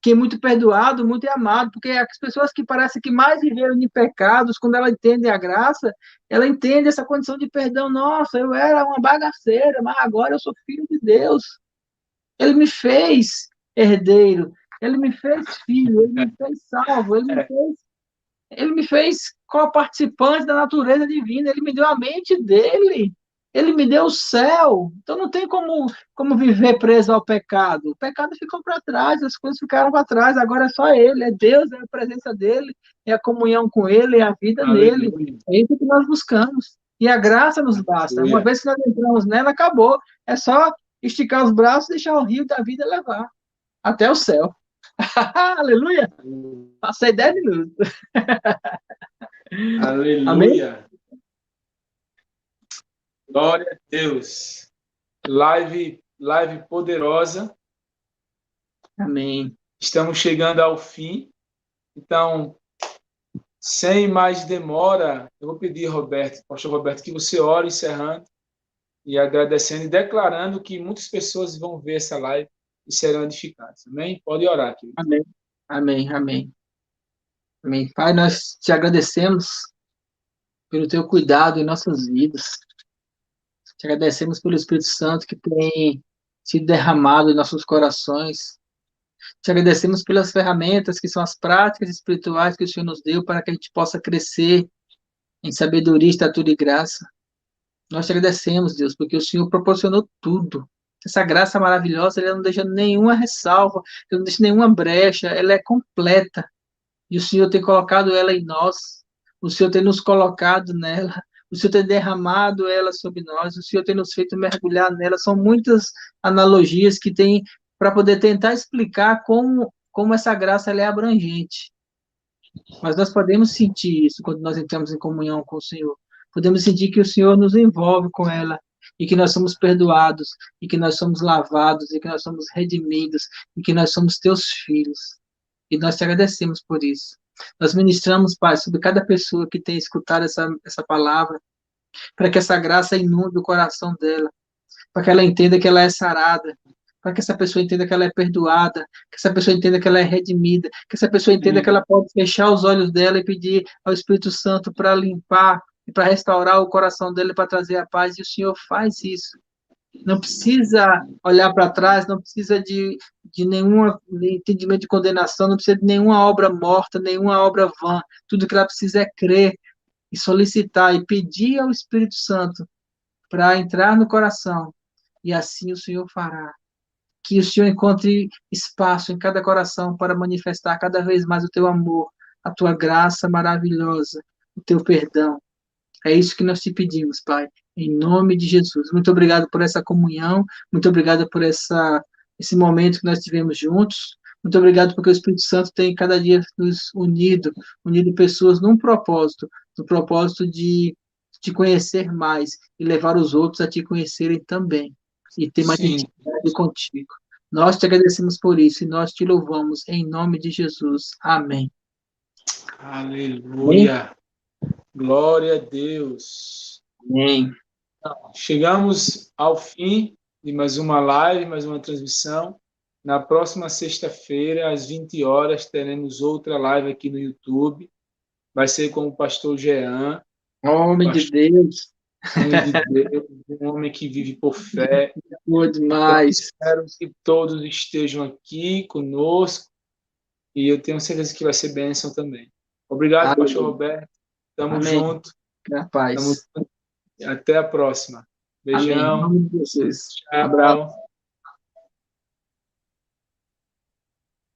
que é muito perdoado, muito é amado, porque as pessoas que parecem que mais viveram de pecados, quando ela entende a graça, ela entende essa condição de perdão. Nossa, eu era uma bagaceira, mas agora eu sou filho de Deus. Ele me fez herdeiro, ele me fez filho, ele me fez salvo, ele me fez co-participante da natureza divina, ele me deu a mente dele. Ele me deu o céu, então não tem como viver preso ao pecado. O pecado ficou para trás, as coisas ficaram para trás, agora é só Ele, é Deus, é a presença dEle, é a comunhão com Ele, é a vida nele. Aleluia. É isso que nós buscamos. E a graça nos basta. Uma Aleluia. vez que nós entramos nela, acabou. É só esticar os braços e deixar o rio da vida levar até o céu. Aleluia! Passei 10 minutos. Amém? Aleluia. Glória a Deus. Live poderosa. Amém. Estamos chegando ao fim. Então, sem mais demora, eu vou pedir, Roberto, pastor Roberto, que você ore encerrando e agradecendo e declarando que muitas pessoas vão ver essa live e serão edificadas. Amém? Pode orar, querido. Amém. Amém. Amém. Amém. Pai, nós te agradecemos pelo teu cuidado em nossas vidas. Te agradecemos pelo Espírito Santo que tem sido derramado em nossos corações. Te agradecemos pelas ferramentas que são as práticas espirituais que o Senhor nos deu para que a gente possa crescer em sabedoria, estatura e graça. Nós te agradecemos, Deus, porque o Senhor proporcionou tudo. Essa graça maravilhosa, ela não deixa nenhuma ressalva, ela não deixa nenhuma brecha, ela é completa. E o Senhor tem colocado ela em nós, o Senhor tem nos colocado nela, o Senhor tem derramado ela sobre nós, o Senhor tem nos feito mergulhar nela. São muitas analogias que tem para poder tentar explicar como essa graça ela é abrangente. Mas nós podemos sentir isso quando nós entramos em comunhão com o Senhor. Podemos sentir que o Senhor nos envolve com ela, e que nós somos perdoados, e que nós somos lavados, e que nós somos redimidos, e que nós somos teus filhos. E nós te agradecemos por isso. Nós ministramos, Pai, sobre cada pessoa que tem escutado essa palavra, para que essa graça inunde o coração dela, para que ela entenda que ela é sarada, para que essa pessoa entenda que ela é perdoada, que essa pessoa entenda que ela é redimida, que essa pessoa entenda que ela pode fechar os olhos dela e pedir ao Espírito Santo para limpar e para restaurar o coração dela, para trazer a paz, e o Senhor faz isso. Não precisa olhar para trás, não precisa de nenhum entendimento de condenação, não precisa de nenhuma obra morta, nenhuma obra vã. Tudo que ela precisa é crer e solicitar e pedir ao Espírito Santo para entrar no coração, e assim o Senhor fará. Que o Senhor encontre espaço em cada coração para manifestar cada vez mais o teu amor, a tua graça maravilhosa, o teu perdão. É isso que nós te pedimos, Pai, em nome de Jesus. Muito obrigado por essa comunhão, muito obrigado por esse momento que nós tivemos juntos. Muito obrigado porque o Espírito Santo tem cada dia nos unido pessoas num propósito, no propósito de te conhecer mais e levar os outros a te conhecerem também e ter mais Sim. intimidade contigo. Nós te agradecemos por isso e nós te louvamos em nome de Jesus. Amém. Aleluia. Glória a Deus. Amém. Chegamos ao fim de mais uma live, mais uma transmissão. Na próxima sexta-feira, às 20 horas, teremos outra live aqui no YouTube. Vai ser com o pastor Jean. Homem de Deus. Homem de Deus, um homem que vive por fé. Boa demais. Espero que todos estejam aqui conosco e eu tenho certeza que vai ser bênção também. Obrigado, pastor Roberto. Tamo junto. Capaz. Até a próxima. Beijão. Amém. Em nome de Jesus. Tchau. Abraço.